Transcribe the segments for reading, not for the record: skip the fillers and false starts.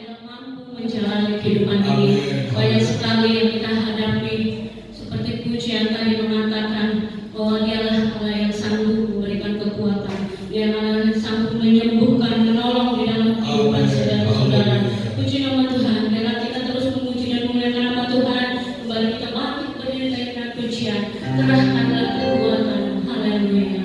tidak mampu menjalani kehidupan ini. Banyak sekali yang kita hadapi, seperti pujian tadi mengatakan bahwa Dialah Allah yang sanggup memberikan kekuatan, Dia Allah yang sanggup menyembuhkan, menolong di dalam kehidupan saudara-saudara. Puji nama Tuhan. Biarlah kita terus memuji dan memuliakan nama Tuhan. Kembali kita bangkit berdiri dengan pujian, kerahkanlah kekuatan. Haleluya.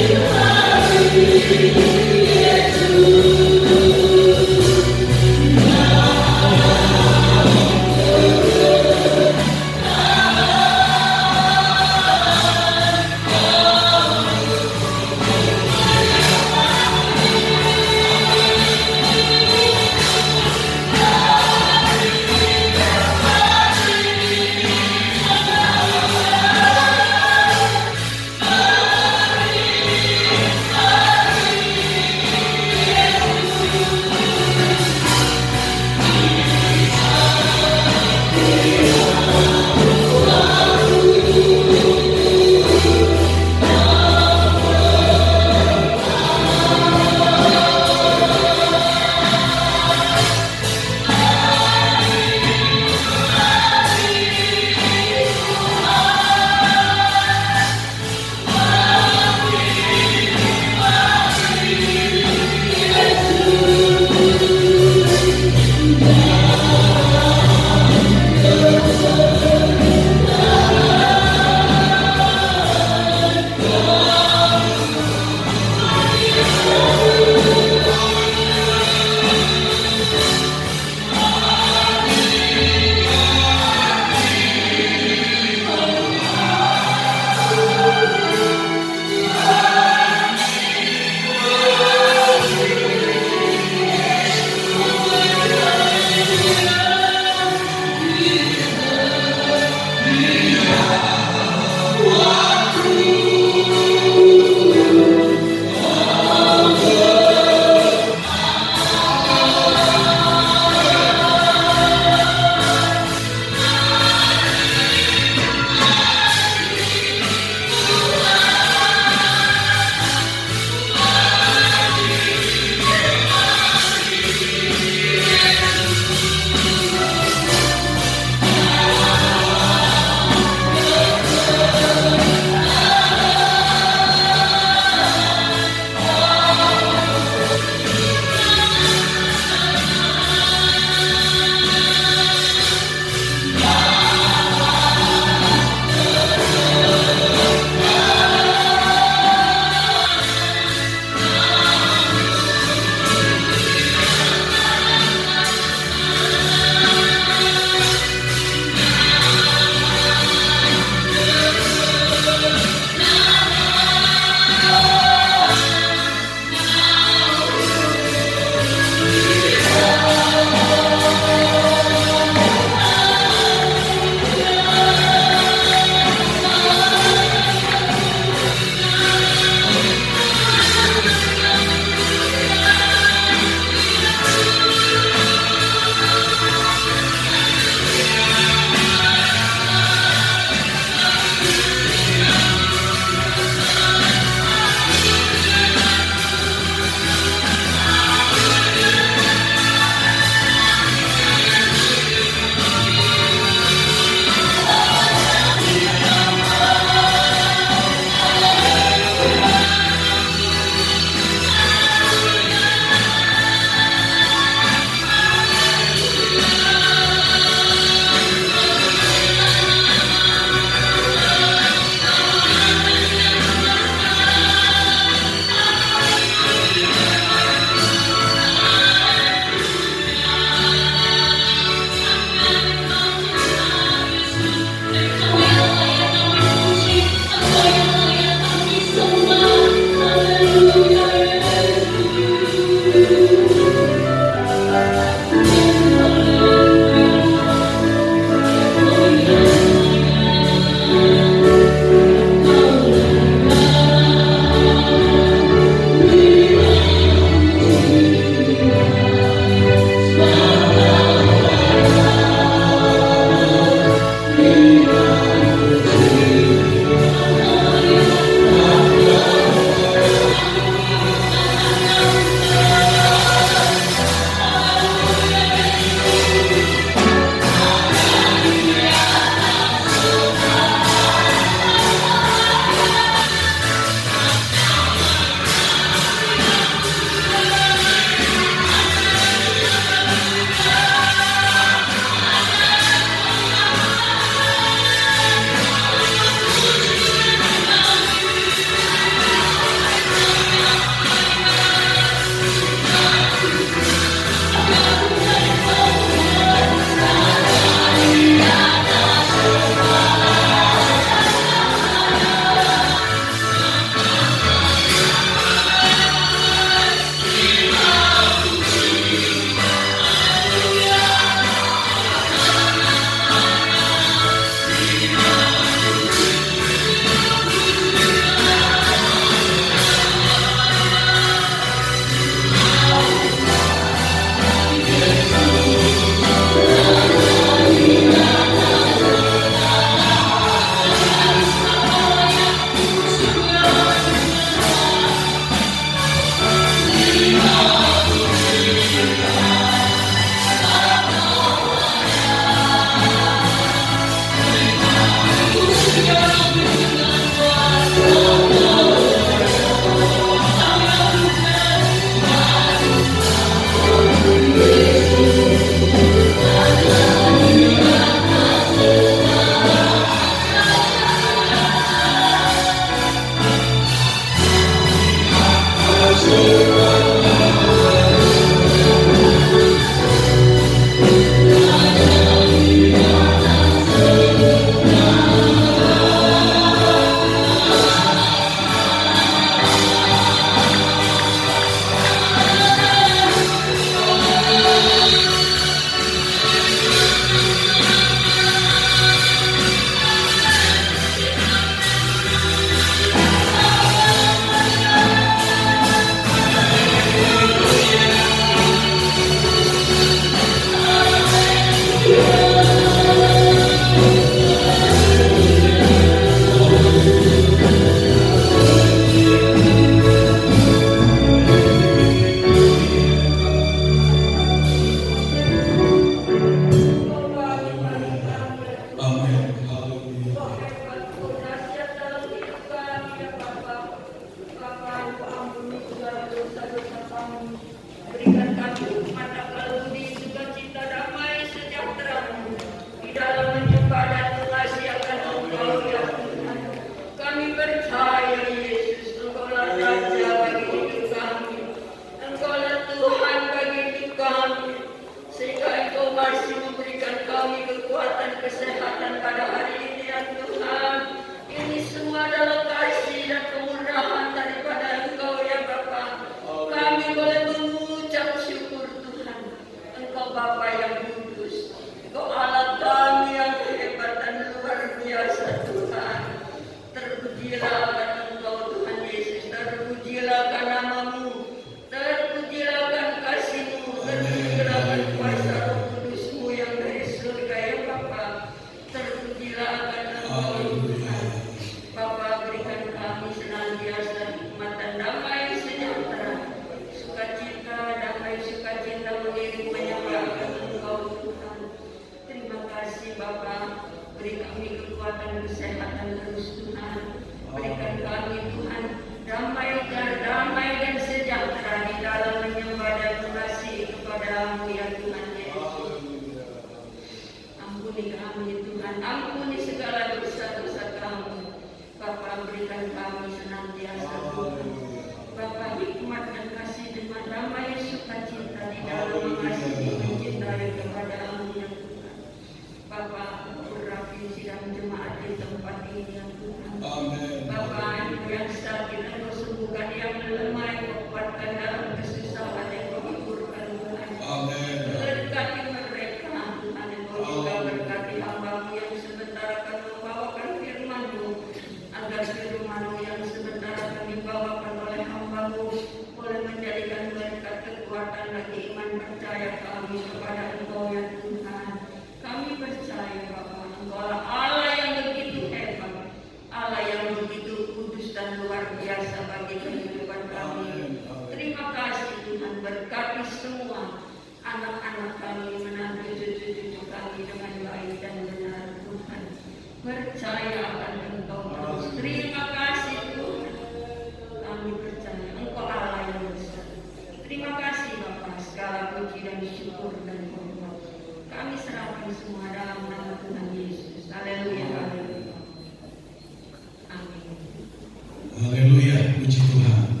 Haleluya, puji Tuhan.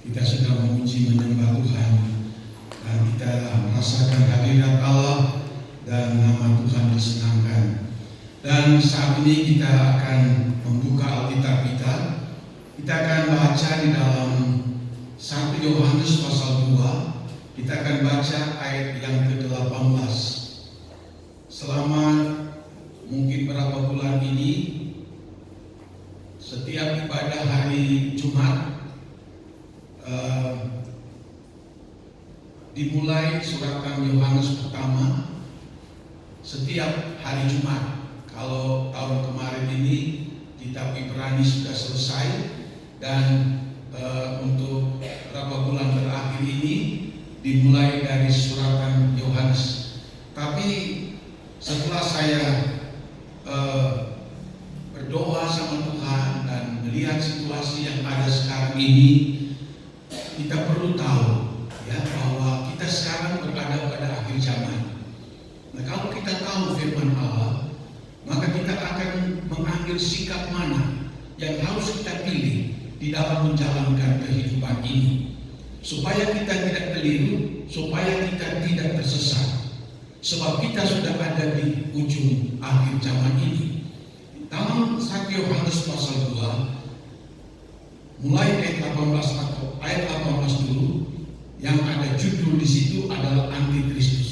Kita sudah memuji menyembah Tuhan dan kita merasakan hadirat Allah dan nama Tuhan disenangkan. Dan saat ini kita akan membuka Alkitab kita. Kita akan baca di dalam 1 Yohanes pasal 2. Kita akan baca ayat yang ke-18. Selama mungkin berapa bulan ini, setiap ibadah hari Jumat dimulai suratan Yohanes pertama setiap hari Jumat. Kalau tahun kemarin ini kitab Ibrani sudah selesai dan untuk beberapa bulan terakhir ini dimulai dari suratan Yohanes. Tapi setelah saya berdoa sama Tuhan dan melihat situasi yang ada sekarang ini, kita perlu tahu ya bahwa kita sekarang berada pada akhir zaman. Nah, kalau kita tahu firman Allah, maka kita akan mengambil sikap mana yang harus kita pilih di dalam menjalankan kehidupan ini, supaya kita tidak keliru, supaya kita tidak tersesat. Sebab kita sudah ada di ujung akhir zaman ini. Dalam 1 Yohanes pasal 2, mulai ayat 18 atau ayat 18 dulu, yang ada judul di situ adalah Antikristus.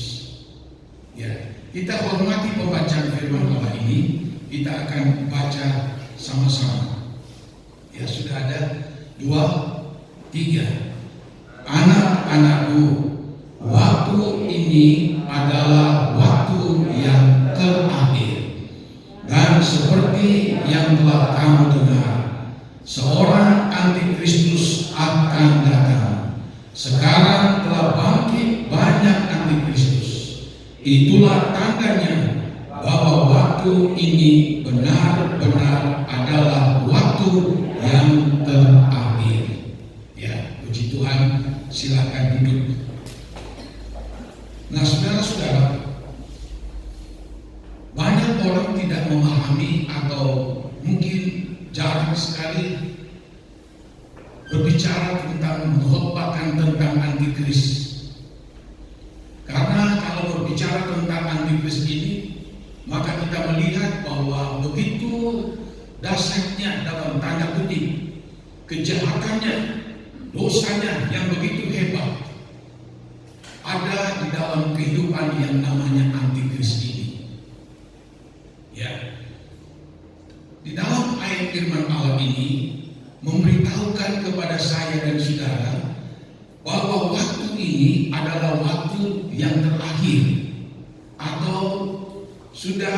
Ya, kita hormati pembacaan firman Allah ini. Kita akan baca sama-sama. Ya, sudah ada 2, 3. Anak-anakku, waktu waktu ini adalah waktu yang terakhir. Dan seperti yang telah kamu dengar, seorang antikristus akan datang. Sekarang telah bangkit banyak antikristus. Itulah tandanya bahwa waktu ini benar-benar adalah waktu yang terakhir. Ya, puji Tuhan, silakan duduk. Nah, saudara-saudara, banyak orang tidak memahami atau mungkin jarang sekali berbicara tentang mengkhotbahkan tentang antikris. Karena kalau berbicara tentang antikris ini, maka kita melihat bahwa begitu dahsyatnya dalam tanda kutip kejahatannya, dosanya yang begitu hebat ada di dalam kehidupan yang namanya antikris ini. Ya, di dalam ayat firman Allah ini memberitahukan kepada saya dan saudara bahwa waktu ini adalah waktu yang terakhir atau sudah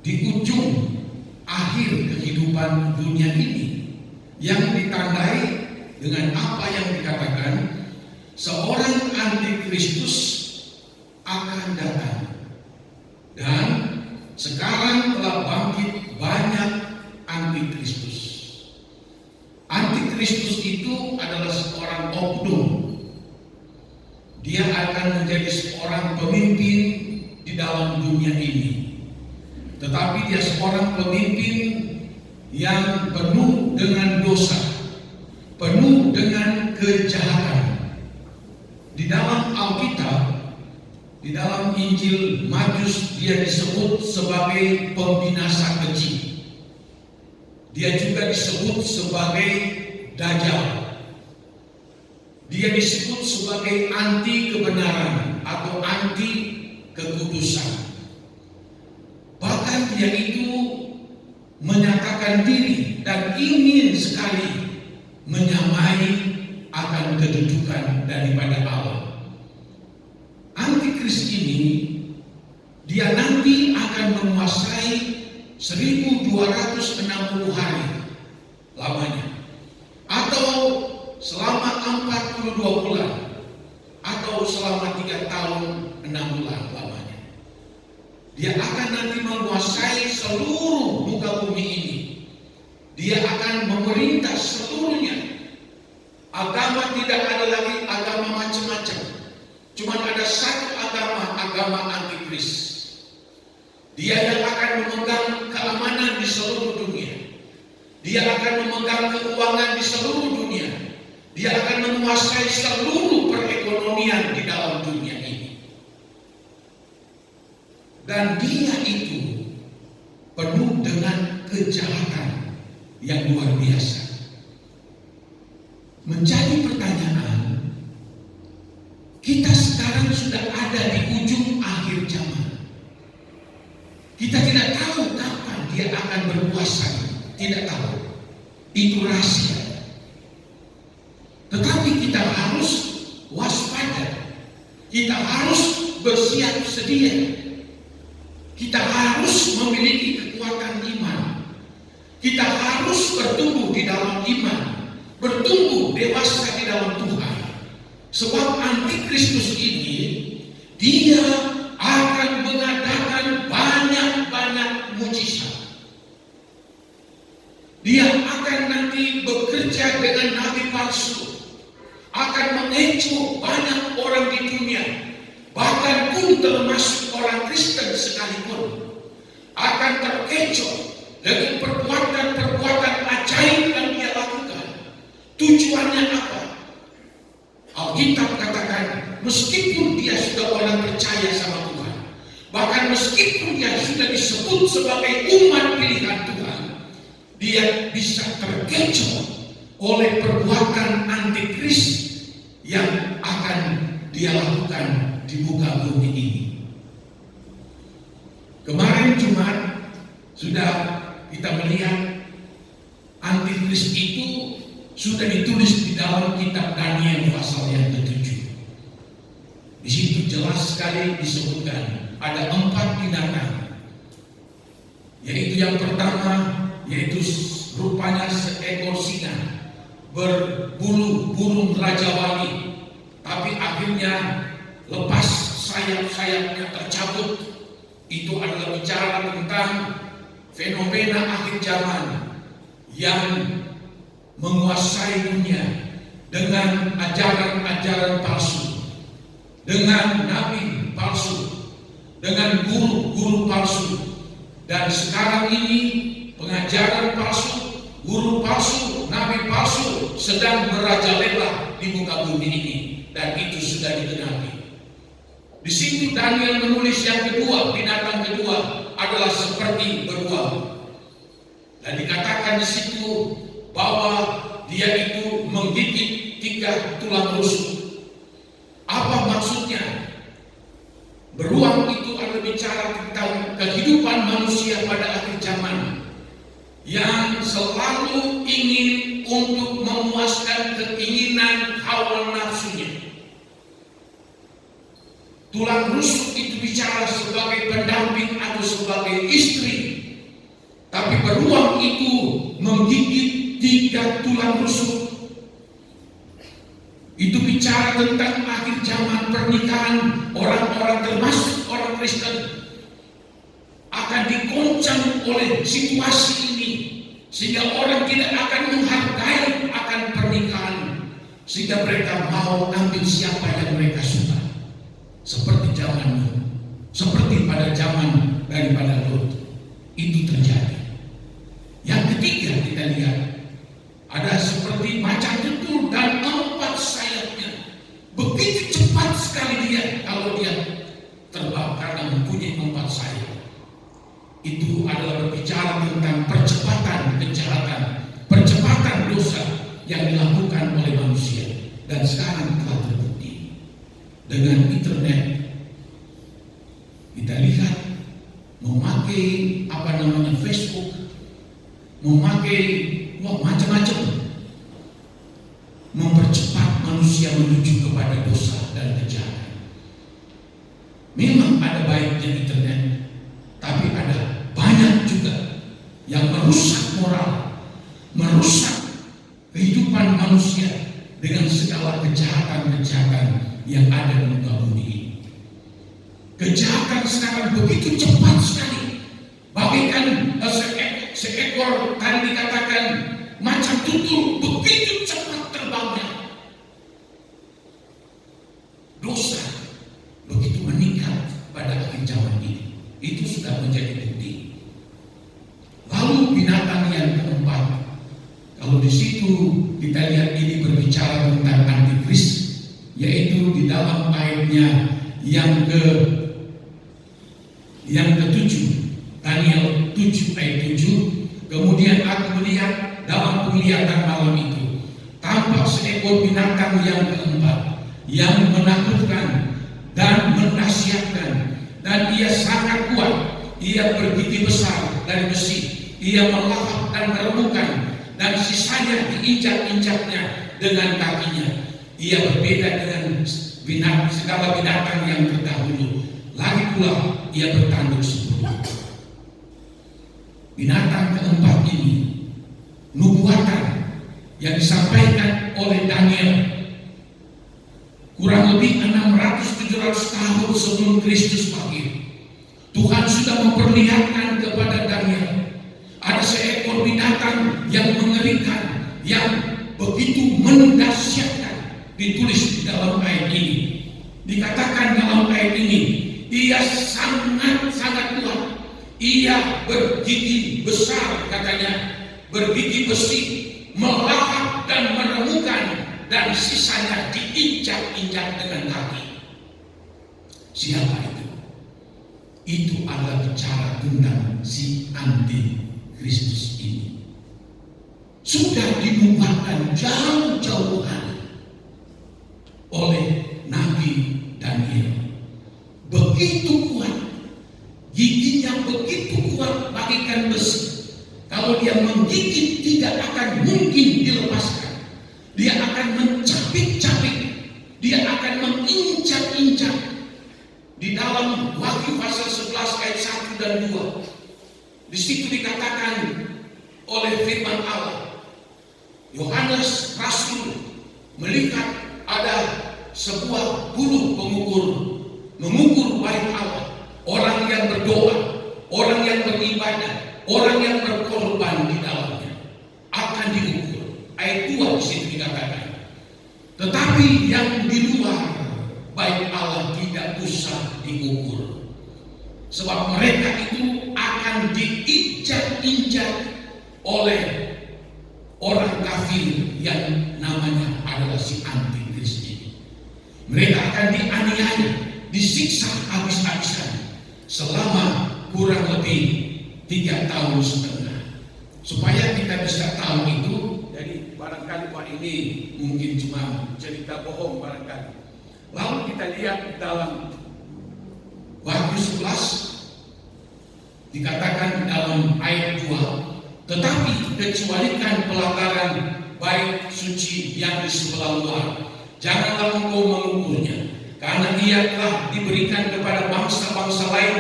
di ujung akhir kehidupan dunia ini, yang ditandai dengan apa yang dikatakan seorang antikristus akan datang. Dan sekarang telah bangkit banyak antikristus. Antikristus itu adalah seorang oknum. Dia akan menjadi seorang pemimpin di dalam dunia ini. Tetapi dia seorang pemimpin yang penuh dengan dosa, penuh dengan kejahatan. Di dalam Alkitab, di dalam Injil Matius, dia disebut sebagai pembinasa keji. Dia juga disebut sebagai Dajjal. Dia disebut sebagai anti kebenaran atau anti kekudusan. Bahkan dia itu menyatakan diri dan ingin sekali menyamai akan kedudukan daripada Allah. Antikris ini dia nanti akan menguasai 1260 hari lamanya, atau selama 42 bulan, atau selama 3 tahun 6 bulan lamanya. Dia akan nanti menguasai seluruh muka bumi ini. Dia akan memerintah seluruhnya. Agama tidak ada lagi agama macam-macam. Cuma ada satu agama, agama antikris. Dia yang akan memegang keamanan di seluruh dunia. Dia akan memegang keuangan di seluruh dunia. Dia akan menguasai seluruh perekonomian di dalam dunia ini. Dan dia itu penuh dengan kejahatan yang luar biasa. Menjadi pertanyaan, kita sekarang sudah ada di ujung akhir zaman. Kita tidak tahu kapan dia akan berkuasa, tidak tahu. Itu rahasia. Tetapi kita harus waspada. Kita harus bersiap sedia. Kita harus memiliki kekuatan iman. Kita harus bertumbuh di dalam iman, bertumbuh dewasa di dalam Tuhan. Sebab antikristus ini dia akan mengadakan banyak mujizat. Dia akan nanti bekerja dengan nabi palsu, akan mengecoh banyak orang di dunia, bahkan pun termasuk orang Kristen sekalipun akan terkecoh dengan perbuatan-perbuatan ajaib yang dia lakukan. Tujuannya apa? Alkitab katakan, meskipun dia sudah orang percaya sama Tuhan, bahkan meskipun dia sudah disebut sebagai umat pilihan Tuhan, dia bisa terkecoh oleh perbuatan antikris yang akan dia lakukan di muka bumi ini. Kemarin Jumat sudah kita melihat antikris itu sudah ditulis di dalam kitab Daniel pasal yang ke-7. Di situ jelas sekali disebutkan ada 4 binatang. Yaitu yang pertama, yaitu rupanya seekor singa berbulu burung raja wali, tapi akhirnya lepas sayap-sayapnya tercabut. Itu adalah bicara tentang fenomena akhir zaman yang menguasai dunia dengan ajaran-ajaran palsu, dengan nabi palsu, dengan guru-guru palsu. Dan sekarang ini pengajaran palsu, guru palsu, nabi palsu sedang merajalela di muka bumi ini, dan itu sudah digenapi. Di situ Daniel menulis yang kedua, binatang kedua adalah seperti beruang. Dan dikatakan di situ bahwa dia itu menggigit 3 tulang rusuk. Apa maksudnya? Beruang itu adalah bicara tentang kehidupan manusia pada akhir zaman yang selalu ingin untuk memuaskan keinginan hawa nafsunya. Tulang rusuk itu bicara sebagai pendamping atau sebagai istri, tapi beruang itu menggigit 3 tulang rusuk. Itu bicara tentang akhir zaman pernikahan orang-orang, termasuk orang Kristen, akan dikoncang oleh situasi ini, sehingga orang tidak akan menghargai akan pernikahan, sehingga mereka mau ambil siapa yang mereka suka, seperti zaman Nuh, seperti pada zaman daripada Lot. Itu terjadi. Yang ketiga kita lihat ada seperti macan tutul dan 4 sayapnya. Begitu cepat sekali dia kalau dia terbang karena mempunyai 4 sayap. Itu adalah berbicara tentang percepatan kejahatan, percepatan dosa yang dilakukan oleh manusia, dan sekarang telah terbukti dengan internet. Kita lihat memakai Facebook, memakai macam-macam, mempercepat manusia menuju kepada dosa dan kejahatan. Memang ada baiknya internet, tapi ada banyak juga yang merusak moral, merusak kehidupan manusia dengan segala kejahatan-kejahatan yang ada di muka bumi ini. Kejahatan sekarang begitu cepat sekali, bagaikan seekor tadi dikatakan macam tutul, begitu cepat terbangnya. Dosa begitu meningkat pada akhir zaman ini. Itu sudah menjadi bukti. Lalu binatang yang keempat, kalau di situ kita lihat ini berbicara tentang antikris, yaitu di dalam ayatnya yang ke-7, Daniel 7 ayat 7. Kemudian aku melihat dalam penglihatan malam itu tampak seekor binatang yang keempat, yang menakutkan dan menasihatkan, dan ia sangat kuat. Ia bergigi besar dari besi, ia melahap dan meremukkan, dan sisanya diinjak-injaknya dengan kakinya. Ia berbeda dengan segala binatang yang terdahulu. Lagi pula ia bertanduk 10. Binatang keempat ini nubuatan yang disampaikan oleh Daniel kurang lebih 600-700 tahun sebelum Kristus lahir. Tuhan sudah memperlihatkan kepada Daniel ada seekor binatang yang mengerikan, yang begitu mendahsyatkan. Ditulis di dalam ayat ini, dikatakan dalam ayat ini, ia sangat-sangat kuat. Ia bergigi besar, katanya, bergigi besi, melahap dan meremukkan, dan sisanya diinjak-injak dengan kaki. Siapa itu? Itu adalah bicara tentang si antikristus ini. Sudah dinubuatkan jauh-jauh hari oleh Nabi Daniel. Begitu kuat, giginya begitu kuat bagaikan besi. Kalau dia menggigit tidak akan mungkin dilepaskan. Dia akan mencapik-capik, dia akan menginjak-injak, Di dalam Wahyu pasal 11 ayat 1 dan 2, di situ dikatakan oleh firman Allah, Yohanes Rasul melihat ada sebuah bulu mengukur bait Allah. Orang yang berdoa, orang yang beribadah, orang yang berkorban di dalamnya akan diukur. Ayat 2 di situ dikatakan. Tetapi yang di luar bait Allah tidak usah diukur, sebab mereka itu akan diinjak-injak oleh orang kafir yang namanya adalah si antikris ini. Mereka akan dianiaya, disiksa habis-habisan selama kurang lebih 3,5 tahun. Supaya kita bisa tahu itu, jadi barangkali Pak ini mungkin cuma cerita bohong barangkali. Lalu kita lihat dalam Wahyu 11 dikatakan dalam ayat 2, tetapi kecualikan pelataran bait suci yang di sebelah luar, janganlah engkau mengukurnya, karena ia telah diberikan kepada bangsa-bangsa lain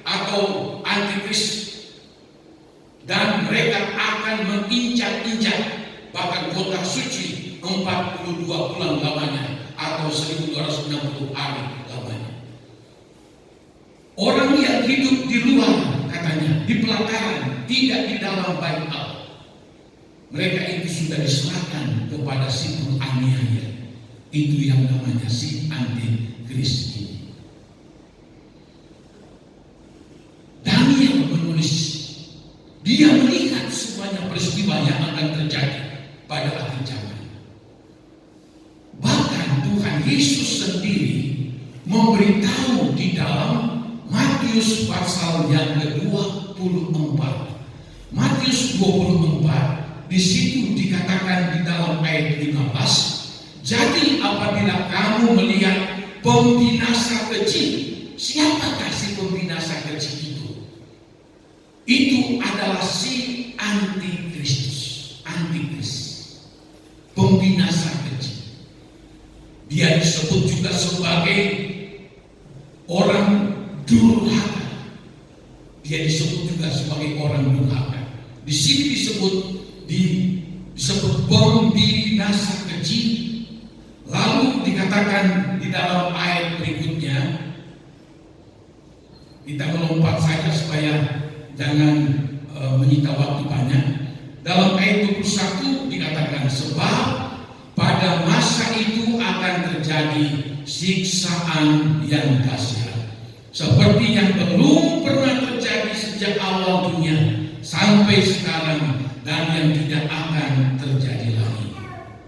atau antikris, dan mereka akan menginjak-injak bahkan kota suci 42 bulan lamanya, atau 1260 hari lamanya. Orang yang hidup di luar, katanya, di pelataran, tidak di dalam bait Allah, mereka itu sudah diserahkan kepada si penganiaya. Itu yang namanya si antikris ini. Daniel menulis, dia melihat semuanya peristiwa yang akan terjadi pada akhir zaman. Bahkan Tuhan Yesus sendiri memberitahu di dalam Matius pasal yang ke-24. Matius 24, di situ dikatakan di dalam ayat 15, jadi apabila kamu melihat pembinasa kecil, siapakah si pembinasa kecil itu? Itu adalah si antikristus, pembinasa kecil. Dia disebut juga sebagai orang durhaka. Dia disebut juga sebagai orang durhaka. Di sini disebut pembinasa kecil. Lalu dikatakan di dalam ayat berikutnya, kita melompat saja supaya jangan menyita waktu banyak. Dalam ayat 21 dikatakan, sebab pada masa itu akan terjadi siksaan yang dahsyat, seperti yang belum pernah terjadi sejak awal dunia sampai sekarang, dan yang tidak akan terjadi lagi.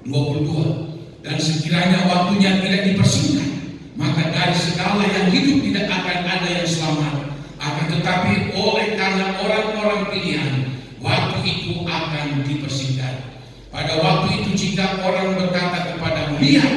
22. Dan sekiranya waktunya tidak dipersingkat, maka dari segala yang hidup tidak akan ada yang selamat. Akan tetapi oleh karena orang-orang pilihan, waktu itu akan dipersingkat. Pada waktu itu jika orang berkata kepadamu, lihat,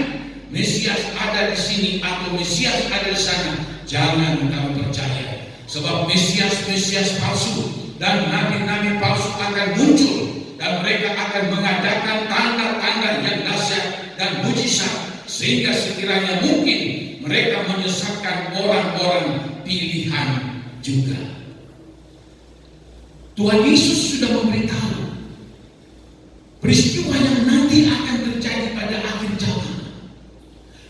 Mesias ada di sini atau Mesias ada di sana, jangan kamu percaya. Sebab Mesias palsu dan nabi-nabi palsu akan muncul, dan mereka akan mengadakan tanda-tanda yang dahsyat dan mujizat, sehingga sekiranya mungkin mereka menyesatkan orang-orang pilihan juga. Tuhan Yesus sudah memberitahu peristiwa yang nanti akan terjadi pada akhir zaman.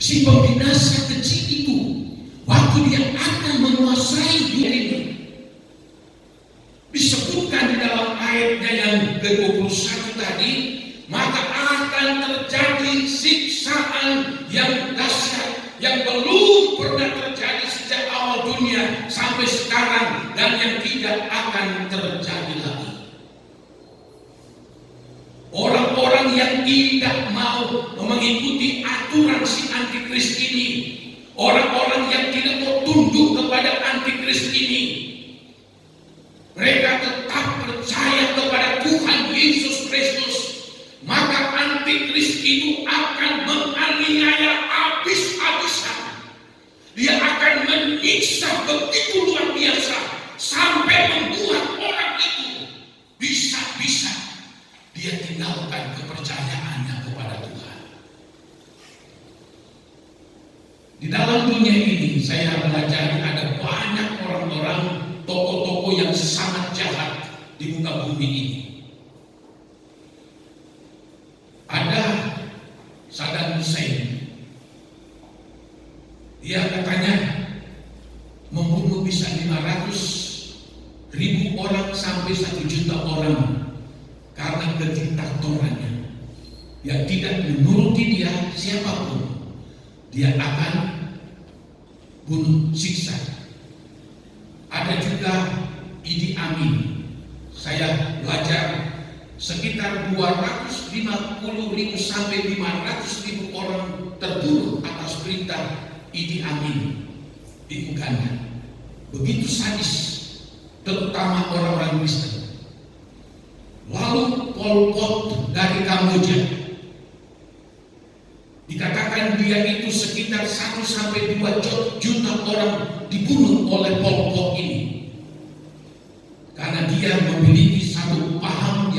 Si pembinasa kecil itu, waktu dia akan menguasai dunia ini, disebutkan di dalam ayatnya yang ke-21 tadi, maka akan terjadi siksaan yang dahsyat yang belum pernah terjadi sejak awal dunia sampai sekarang, dan yang tidak akan terjadi lagi. Orang-orang yang tidak mau mengikuti aturan si antikris ini, orang-orang yang tidak mau tunduk kepada antikris ini, mereka tetap percaya kepada Tuhan Yesus Kristus, maka antikris itu akan menganiaya habis-habisan. Dia akan menyiksa begitu luar biasa sampai membuat orang itu bisa-bisa dia tinggalkan kepercayaannya kepada Tuhan. Di dalam dunia ini saya belajar 1.000 orang sampai 1 juta orang karena kediktatorannya. Yang tidak menuruti dia, siapapun dia akan bunuh, siksa. Ada juga Idi Amin. Saya belajar sekitar 250.000 sampai 500.000 orang terbunuh atas perintah Idi Amin di Uganda. Begitu sadis, terutama orang-orang Kristen. Lalu Pol Pot dari Kamboja, dikatakan dia itu sekitar 1 sampai 2 juta orang dibunuh oleh Pol Pot ini, karena dia memiliki satu paham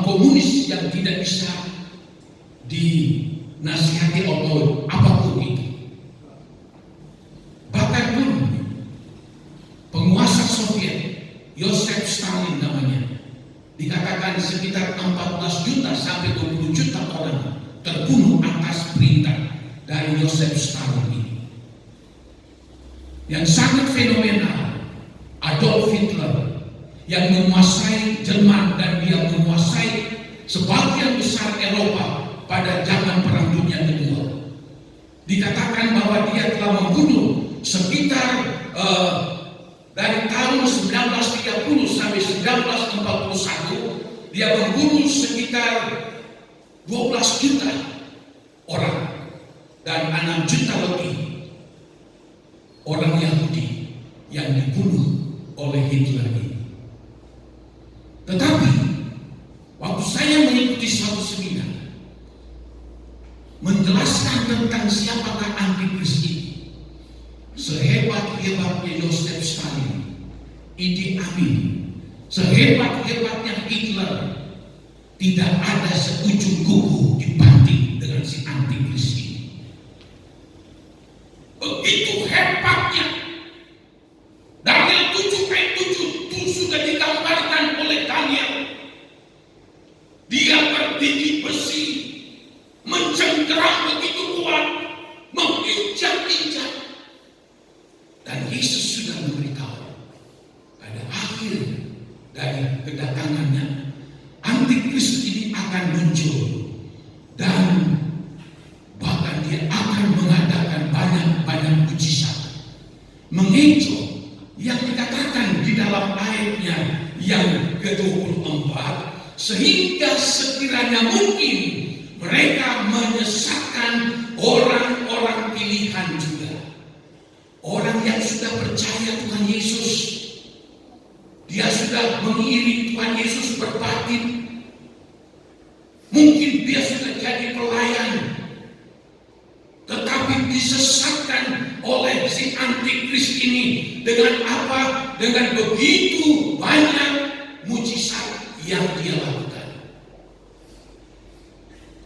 komunis yang tidak bisa dinasihati oleh apapun itu. Bahkan pun penguasa Soviet, Joseph Stalin namanya, dikatakan sekitar 14 juta sampai 20 juta orang terbunuh atas perintah dari Joseph Stalin ini. Yang sangat fenomenal, Adolf Hitler yang menguasai Jerman dan dia menguasai sebagian besar Eropa pada zaman Perang Dunia Kedua. Dikatakan bahwa dia telah membunuh sekitar dari tahun 1930 sampai 1941 dia membunuh sekitar 12 juta orang dan 6 juta lebih orang Yahudi yang dibunuh oleh Hitler ini. Tetapi waktu saya mengikuti satu seminar menjelaskan tentang siapakah antikris ini, sehebat-hebatnya Joseph Stalin, Idi Amin, sehebat-hebatnya Hitler, tidak ada seujung kuku dibanding dengan si antikris ini. Begitu hebatnya. Daniel 7 ayat 7 itu sudah digambarkan oleh Daniel. Dia berdiri besi, mencengkeram begitu kuat, menginjak-injak. Dan Yesus sudah memberitahu pada akhir dari kedatangannya, antikris ini akan muncul dan bahkan dia akan mengadakan banyak-banyak mujizat, mengecoh yang dikatakan di dalam ayatnya yang ke-24, sehingga sekiranya mungkin mereka menyesatkan orang-orang pilihan juga, orang yang sudah percaya Tuhan Yesus, dia sudah mengiring Tuhan Yesus berbatin, mungkin dia sudah jadi pelayan, tetapi disesatkan oleh si antikris ini dengan apa? Dengan begitu banyak mujizat yang dia lakukan.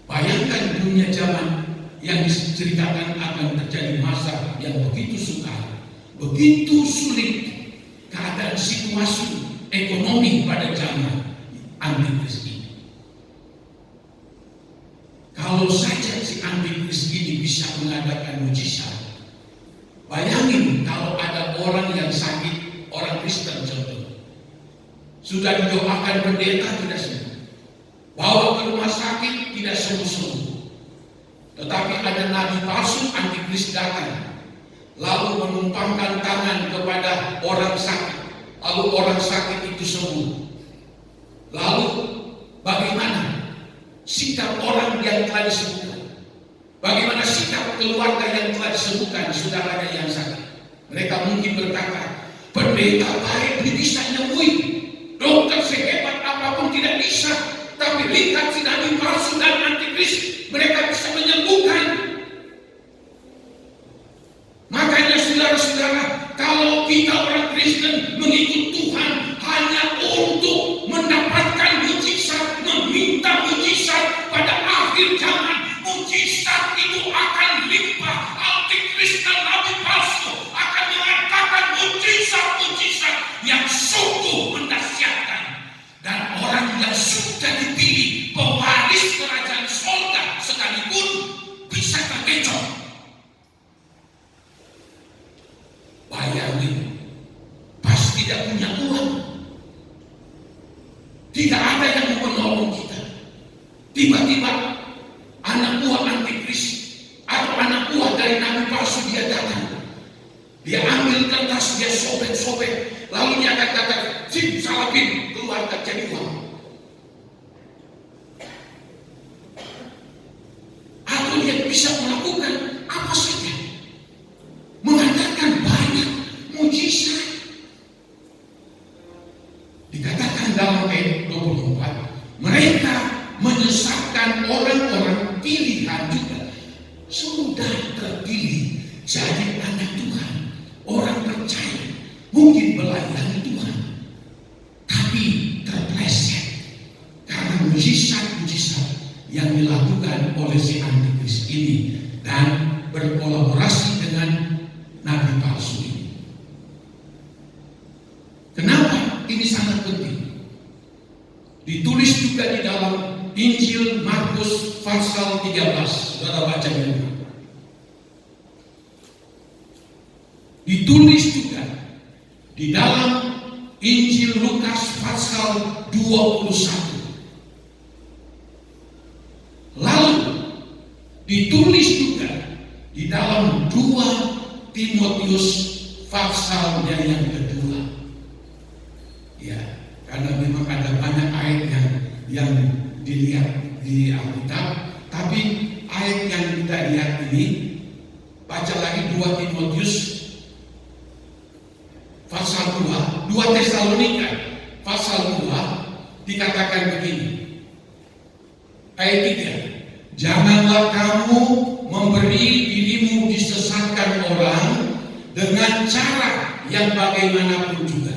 Bayangkan dunia zaman yang diceritakan akan terjadi masa yang begitu sukar, begitu sulit keadaan situasi ekonomi pada zaman antikris ini. Kalau saja si antikris ini bisa mengadakan mujizat, bayangin kalau ada orang yang sakit, orang Kristen contoh, sudah didoakan pendeta tidak sembuh, bawa ke rumah sakit tidak sembuh-sembuh, tetapi ada nabi palsu antikris datang, lalu menumpangkan tangan kepada orang sakit, lalu orang sakit itu sembuh. Lalu bagaimana sikap orang yang telah disembuhkan? Bagaimana sikap keluarga yang telah disembuhkan saudaranya yang sakit? Mereka mungkin berkata, pendeta baik bisa nyembuhin, dokter sehebat apapun tidak bisa, tapi lihat si nabi palsu dan antikris, mereka bisa menyembuhkan. Makanya saudara-saudara, kalau kita orang Kristen mengikut Tuhan hanya untuk mendapatkan mujizat, meminta mujizat pada akhir zaman, mujizat itu akan limpah. Antikris dan nabi palsu akan mengatakan mujizat-mujizat yang sungguh mendahsyatkan, dan orang yang sudah dipilih pewaris kerajaan surga sekalipun bisa terkecoh. Bayangin, pas tidak punya uang. Tidak ada yang mau menolong kita. Tiba-tiba anak buah antikris atau anak buah dari nabi palsu dia datang. Dia ambil kertas, dia sobek-sobek, lalu dia akan katakan, "Sim, salapin, keluarkan jadi uang." Atau dia bisa melakukan apa saja, mengatakan banyak mujizat. Dikatakan dalam ayat 24, mereka menyesatkan orang-orang pilihan juga. Sudah terpilih jadi anak Tuhan, orang percaya, mungkin melayani Tuhan, tapi terpleset karena mujizat-mujizat yang dilakukan oleh si antikris ini dan berkolaborasi dengan nabi palsu ini. Kenapa ini sangat penting? Ditulis juga di dalam Injil Markus pasal 13. Saudara baca dulu. Ditulis juga di dalam Injil Lukas pasal 21. Lalu ditulis juga di dalam 2 Timotius pasalnya yang kedua. Ya, karena memang ada banyak ayat yang dilihat di Alkitab, tapi ayat yang kita lihat ini, baca lagi 2 Timotius pasal 2, 2 Tesalonika pasal 2, dikatakan begini. Ayat 3, janganlah kamu memberi dirimu disesatkan orang dengan cara yang bagaimanapun juga.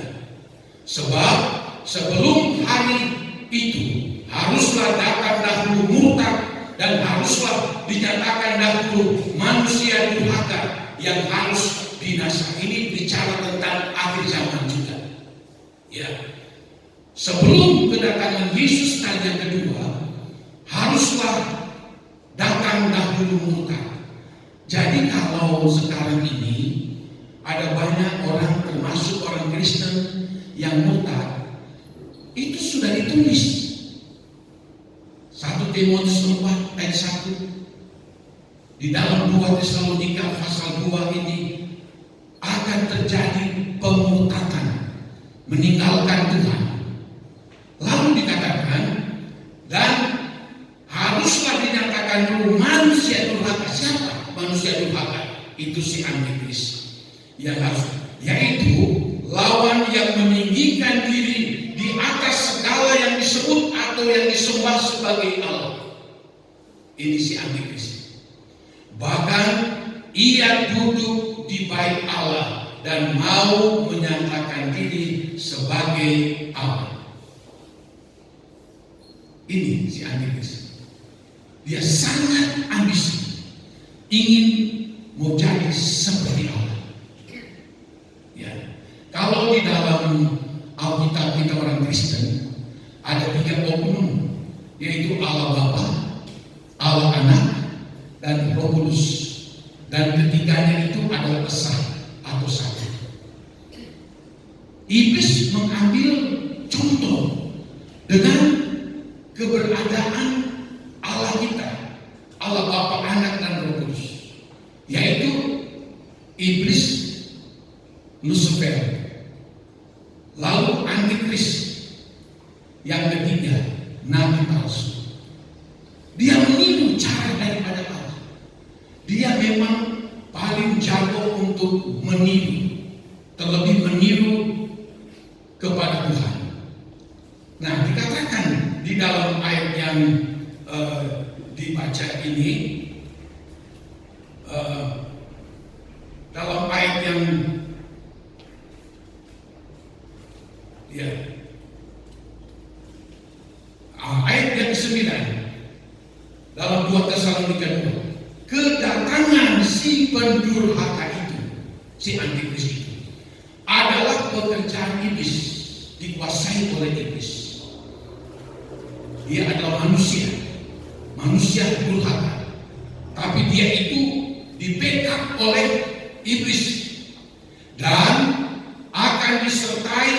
Sebab sebelum hari itu haruslah datang dahulu murtad dan haruslah dinyatakan dahulu manusia durhaka yang harus binasa. Ini bicara tentang akhir zaman juga. Ya. Sebelum kedatangan Yesus kali yang kedua, haruslah datang dahulu murtad. Jadi kalau sekarang ini ada banyak orang, termasuk orang Kristen yang murtad, itu sudah ditulis 1 Timotius 4 ayat 1, di dalam 2 Tesalonika pasal 2 ini akan terjadi pemurtadan, meninggalkan Tuhan. Lalu dikatakan, dan haruslah dinyatakan dulu manusia durhaka. Siapa manusia durhaka? Itu si antikris yang harus, yaitu lawan yang meninggikan diri di atas segala yang disebut atau yang disembah sebagai Allah. Ini si antikris. Bahkan ia duduk di bait Allah dan mau menyatakan diri sebagai Allah. Ini si antikris. Dia sangat ambisi, ingin mau jadi seperti Allah. Ya. Kalau di dalam Alkitab kita orang Kristen ada 3 oknum, yaitu Allah Bapa, Allah Anak, dan Roh Kudus. Dan ketiganya itu adalah esa atau satu. Iblis mengambil contoh dengan keberadaan Allah kita, Allah Bapa, Anak, dan Roh Kudus, yaitu iblis, Lucifer. Lalu antikris yang ketiga, nabi palsu. Dia meniru cara daripada Allah. Dia memang paling jago untuk meniru, terlebih meniru kepada Tuhan. Nah, dikatakan di dalam ayat yang dibaca ini, dalam ayat yang ayat yang 9 dalam 2 Tesalonika 2, kedatangan si pendurhaka itu, si antikris itu, adalah pekerjaan iblis, dikuasai oleh iblis. Dia adalah manusia durhaka, tapi dia itu di-backup oleh iblis dan akan akan disertai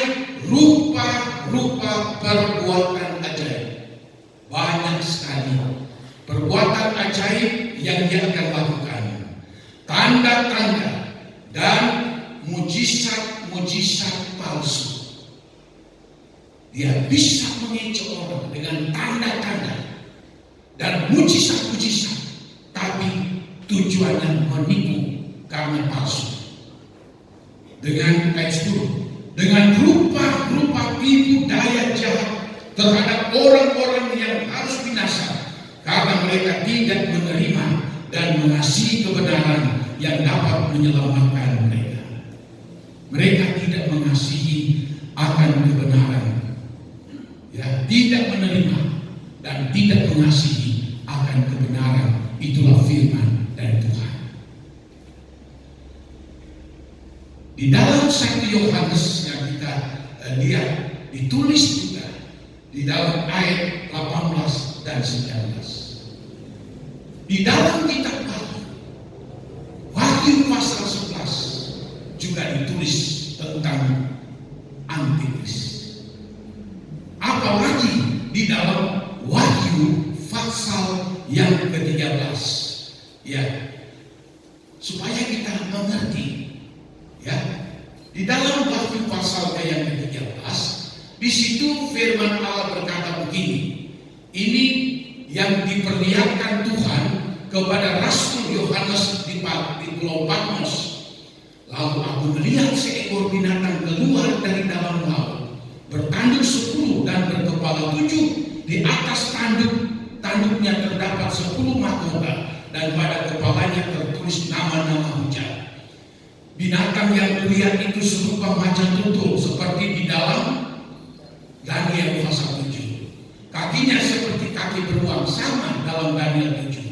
rupa-rupa perbuatan ajaib. Banyak sekali perbuatan ajaib yang dia akan lakukan. Tanda-tanda dan mujizat-mujizat palsu. Dia bisa mengecoh orang dengan tanda-tanda dan mujizat-mujizat, tapi tujuannya menipu karena palsu. Dengan ayat 10, dengan rupa-rupa tipu daya jahat terhadap orang-orang yang harus binasa karena mereka tidak menerima dan mengasihi kebenaran yang dapat menyelamatkan mereka. Mereka tidak mengasihi akan kebenaran, ya, tidak menerima dan tidak mengasihi akan kebenaran. Itulah firman dari Tuhan. Di dalam 1 Yohanes yang kita lihat ditulis juga di dalam ayat 18 dan 19. Di dalam kitab Wahyu pasal 11 juga ditulis tentang antikris. Apalagi di dalam Wahyu pasal yang ke-13, ya, supaya kita mengerti, ya, di dalam Wahyu pasal yang ke-13, di situ firman Allah berkata begini. Ini yang diperlihatkan Tuhan kepada Rasul Yohanes di Pulau Patmos. Lalu aku melihat seekor binatang keluar dari dalam laut, bertanduk 10 dan berkepala 7. Di atas tanduknya terdapat 10 mahkota, dan pada kepalanya tertulis nama-nama hujan. Binatang yang kulihat itu serupa macan tutul seperti di dalam Daniel pasal 7. Kakinya seperti kaki beruang sama dalam Daniel 7.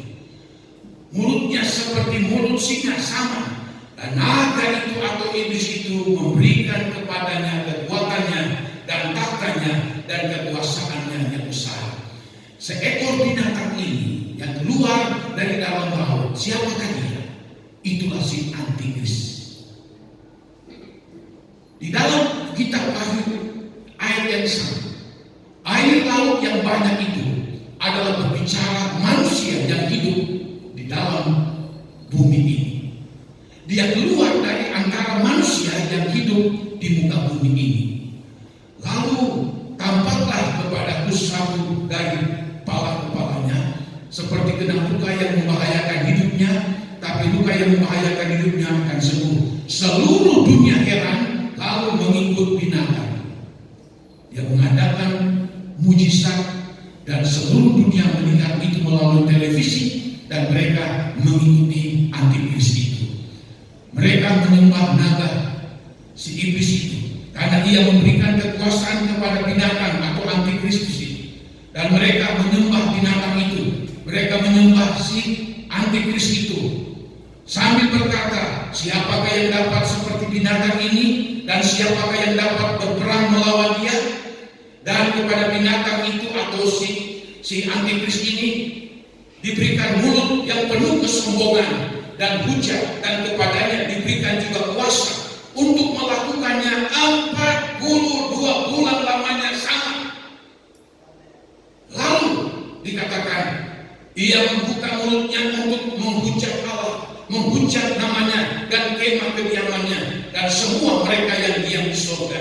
Mulutnya seperti mulut singa sama. Dan naga itu atau iblis itu memberikan kepadanya kekuatannya dan tahtanya dan kekuasaannya yang besar. Seekor binatang ini yang keluar dari dalam laut, siapakah dia? Itulah si antikris. Di dalam kitab Wahyu ayat yang sama, air laut yang banyak itu adalah berbicara manusia yang hidup di dalam bumi ini. Dia keluar dari antara manusia yang hidup di muka bumi ini. Lalu tampaklah kepadaku satu dari kepala-kepalanya seperti kena luka yang membahayakan hidupnya, tapi luka yang membahayakan hidupnya akan sembuh. Seluruh dunia heran lalu mengikut binatang. Dia mengadakan mujizat dan seluruh dunia melihat itu melalui televisi, dan mereka mengikuti antikris itu. Mereka menyembah naga, si iblis itu, karena ia memberikan kekuasaan kepada binatang atau antikristus itu. Dan mereka menyembah binatang itu, mereka menyembah si antikris itu, sambil berkata, siapakah yang dapat seperti binatang ini, dan siapakah yang dapat berperang melawan dia? Dan kepada binatang itu atau si antikris ini diberikan mulut yang penuh kesombongan dan hujat, dan kepadanya diberikan juga kuasa untuk melakukannya 42 bulan lamanya sama. Lalu dikatakan ia membuka mulutnya untuk menghujat Allah, menghujat namanya dan kemah kediamannya dan semua mereka yang diam di surga.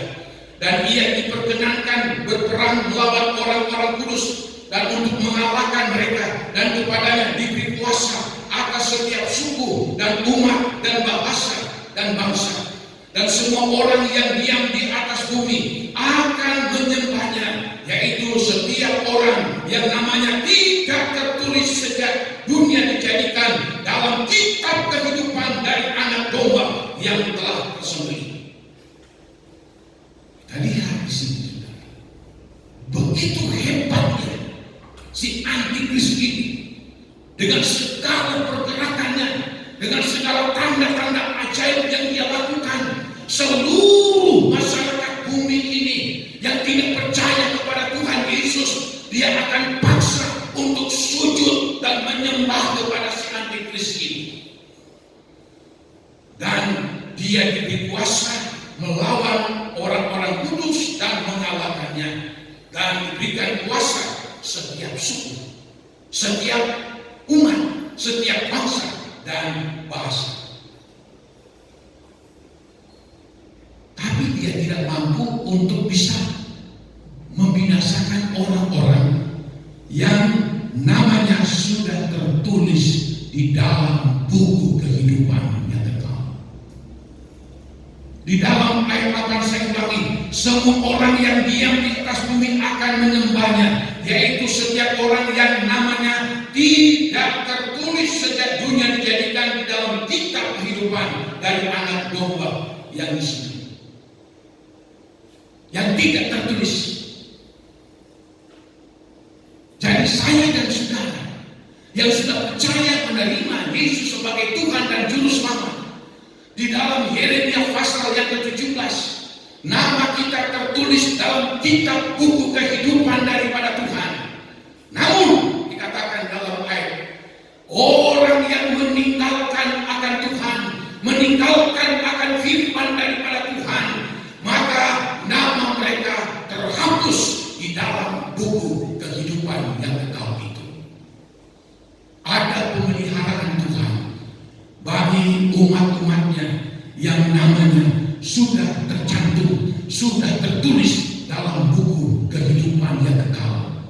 Dan ia diperkenankan berperang melawan orang-orang kudus dan untuk mengalahkan mereka, dan kepadanya diberi kuasa atas setiap suku dan umat dan bahasa dan bangsa. Dan semua orang yang diam di atas bumi akan menyembahnya, yaitu setiap orang yang namanya tidak tertulis sejak dunia dijadikan dalam kitab kehidupan dari anak domba yang telah tersembelih. Kita lihat di sini, saudara, begitu hebatnya si antikris ini, dengan segala pergerakannya, dengan segala tanda-tanda ajaib yang dia lakukan. Seluruh masyarakat bumi ini yang tidak percaya kepada Tuhan Yesus, dia akan paksa untuk sujud dan menyembah kepada si antikris ini. Dan dia diberi kuasa melawan orang-orang kudus dan mengalahkannya, dan diberikan kuasa setiap suku, setiap umat, setiap bangsa dan bahasa. Tapi dia tidak mampu untuk bisa membinasakan orang-orang yang namanya sudah tertulis di dalam buku kehidupan yang kekal. Di dalam ayat 8 saya ulangi, semua orang yang diam di atas bumi akan menyembahnya, yaitu setiap orang yang namanya tidak tertulis sejak dunia dijadikan di dalam kitab kehidupan dari anak domba yang disembelih. Yang tidak tertulis. Jadi saya dan saudara yang sudah percaya menerima Yesus sebagai Tuhan dan Juru Selamat, di dalam Yeremia pasal yang ke-17, nama kita tertulis dalam kitab buku kehidupan daripada Tuhan. Namun dikatakan dalam ayat, orang yang meninggalkan akan Tuhan, meninggalkan akan firman daripada Tuhan, maka nama mereka terhapus di dalam buku kehidupan yang kekal itu. Ada pemeliharaan Tuhan bagi umat-umatnya yang namanya sudah tercantum, sudah tertulis dalam buku kehidupan yang kekal.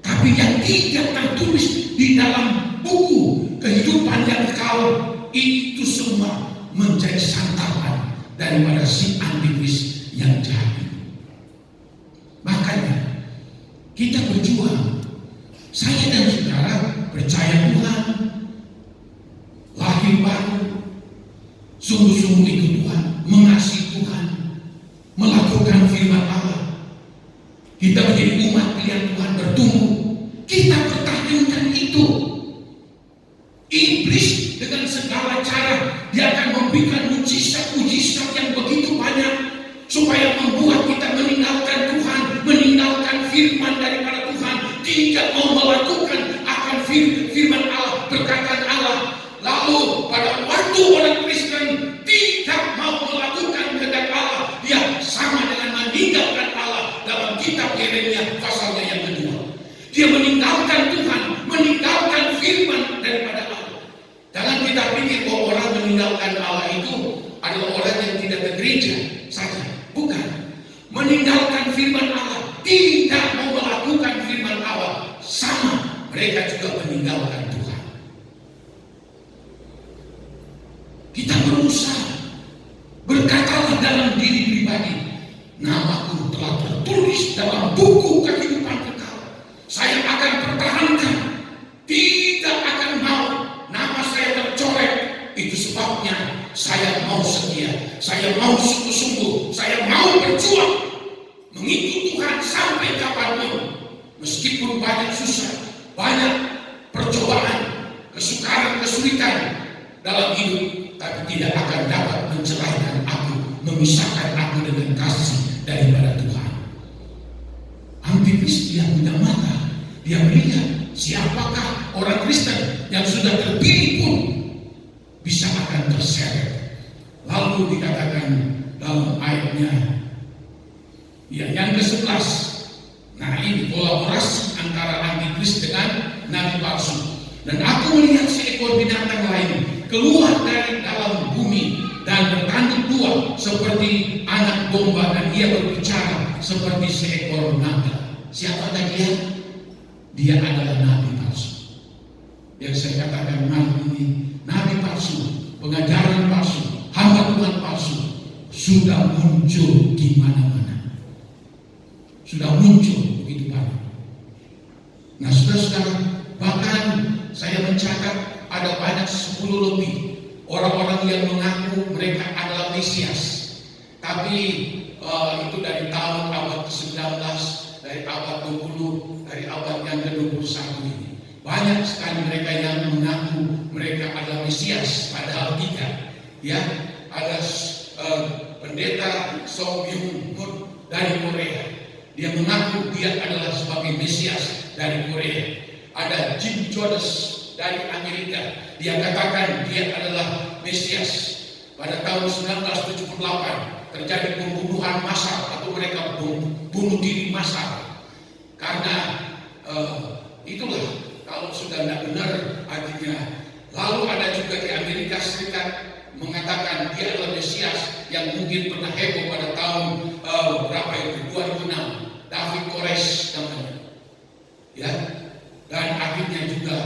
Tapi yang tidak tertulis di dalam buku kehidupan yang kekal itu semua menjadi santapan daripada si antikris yang jahat. Makanya kita berjuang. Saya dan saudara percaya Tuhan, lahir baru, sungguh-sungguh ikut Tuhan, mengasihi Tuhan, melakukan firman Allah. Kita menjadi umat pilihan Tuhan, bertumbuh. Kita pertahankan itu. Iblis dengan segala cara dia akan memberikan mujizat-mujizat yang begitu banyak supaya membuat kita meninggalkan Tuhan, meninggalkan firman daripada Tuhan, tidak mau melakukan akan firman Allah, perkataan Allah. Lalu pada waktu orang Kristen tidak mau melakukan kehendak Allah, dia sama dengan meninggalkan Allah dalam kitab Yeremia pasalnya yang kedua. Dia meninggalkan Tuhan, meninggalkan firman daripada Allah. Jangan kita pikir bahwa orang meninggalkan Allah itu adalah orang yang tidak ke gereja saja. Bukan. Meninggalkan firman Allah, tidak mau melakukan firman Allah, sama mereka juga meninggalkan Tuhan. Kita berusaha, berkatalah dalam diri pribadi, namaku telah tertulis dalam buku kehidupan kekal. Saya akan pertahankan, tidak akan mau nama saya tercoret. Itu sebabnya saya mau setia, saya mau sungguh-sungguh, saya mau berjuang mengikut Tuhan sampai kapanpun. Meskipun banyak susah, banyak percobaan, kesukaran, kesulitan dalam hidup, tapi tidak akan dapat menceraikan aku, memisahkan aku dengan kasih daripada Tuhan. Antikris dia punya mata, dia melihat siapakah orang Kristen yang sudah terpilih pun bisa akan terseret. Lalu dikatakan dalam ayatnya yang ke-11, nah ini kolaborasi antara antikris dengan nabi palsu. Dan aku melihat seekor binatang lain keluar dari dalam bumi dan bertanduk dua seperti anak domba, dan ia berbicara seperti seekor naga. Siapakah dia? Dia adalah nabi palsu. Yang saya katakan malam ini, nabi palsu, pengajaran palsu, hamba Tuhan palsu sudah muncul di mana-mana. Sudah muncul begitu banyak. Nah, saudara-saudara, bahkan saya mencatat ada banyak 10 lebih orang-orang yang mengaku mereka adalah Mesias. Tapi itu dari tahun abad ke-19, dari abad 20, dari abad yang ke-21 ini. Banyak sekali mereka yang mengaku mereka adalah Mesias, padahal tidak. Ya, ada pendeta Song Byung Moon dari Korea. Dia mengaku dia adalah sebagai Mesias dari Korea. Ada Jim Jones dari Amerika. Dia katakan dia adalah Mesias pada tahun 1978. terjadi pembunuhan massal atau mereka bunuh diri massal. Karena itulah kalau sudah tidak benar artinya. Lalu ada juga di Amerika Serikat mengatakan dia adalah Mesias yang mungkin pernah heboh pada tahun berapa itu 2006, David Koresh namanya, ya, dan akhirnya juga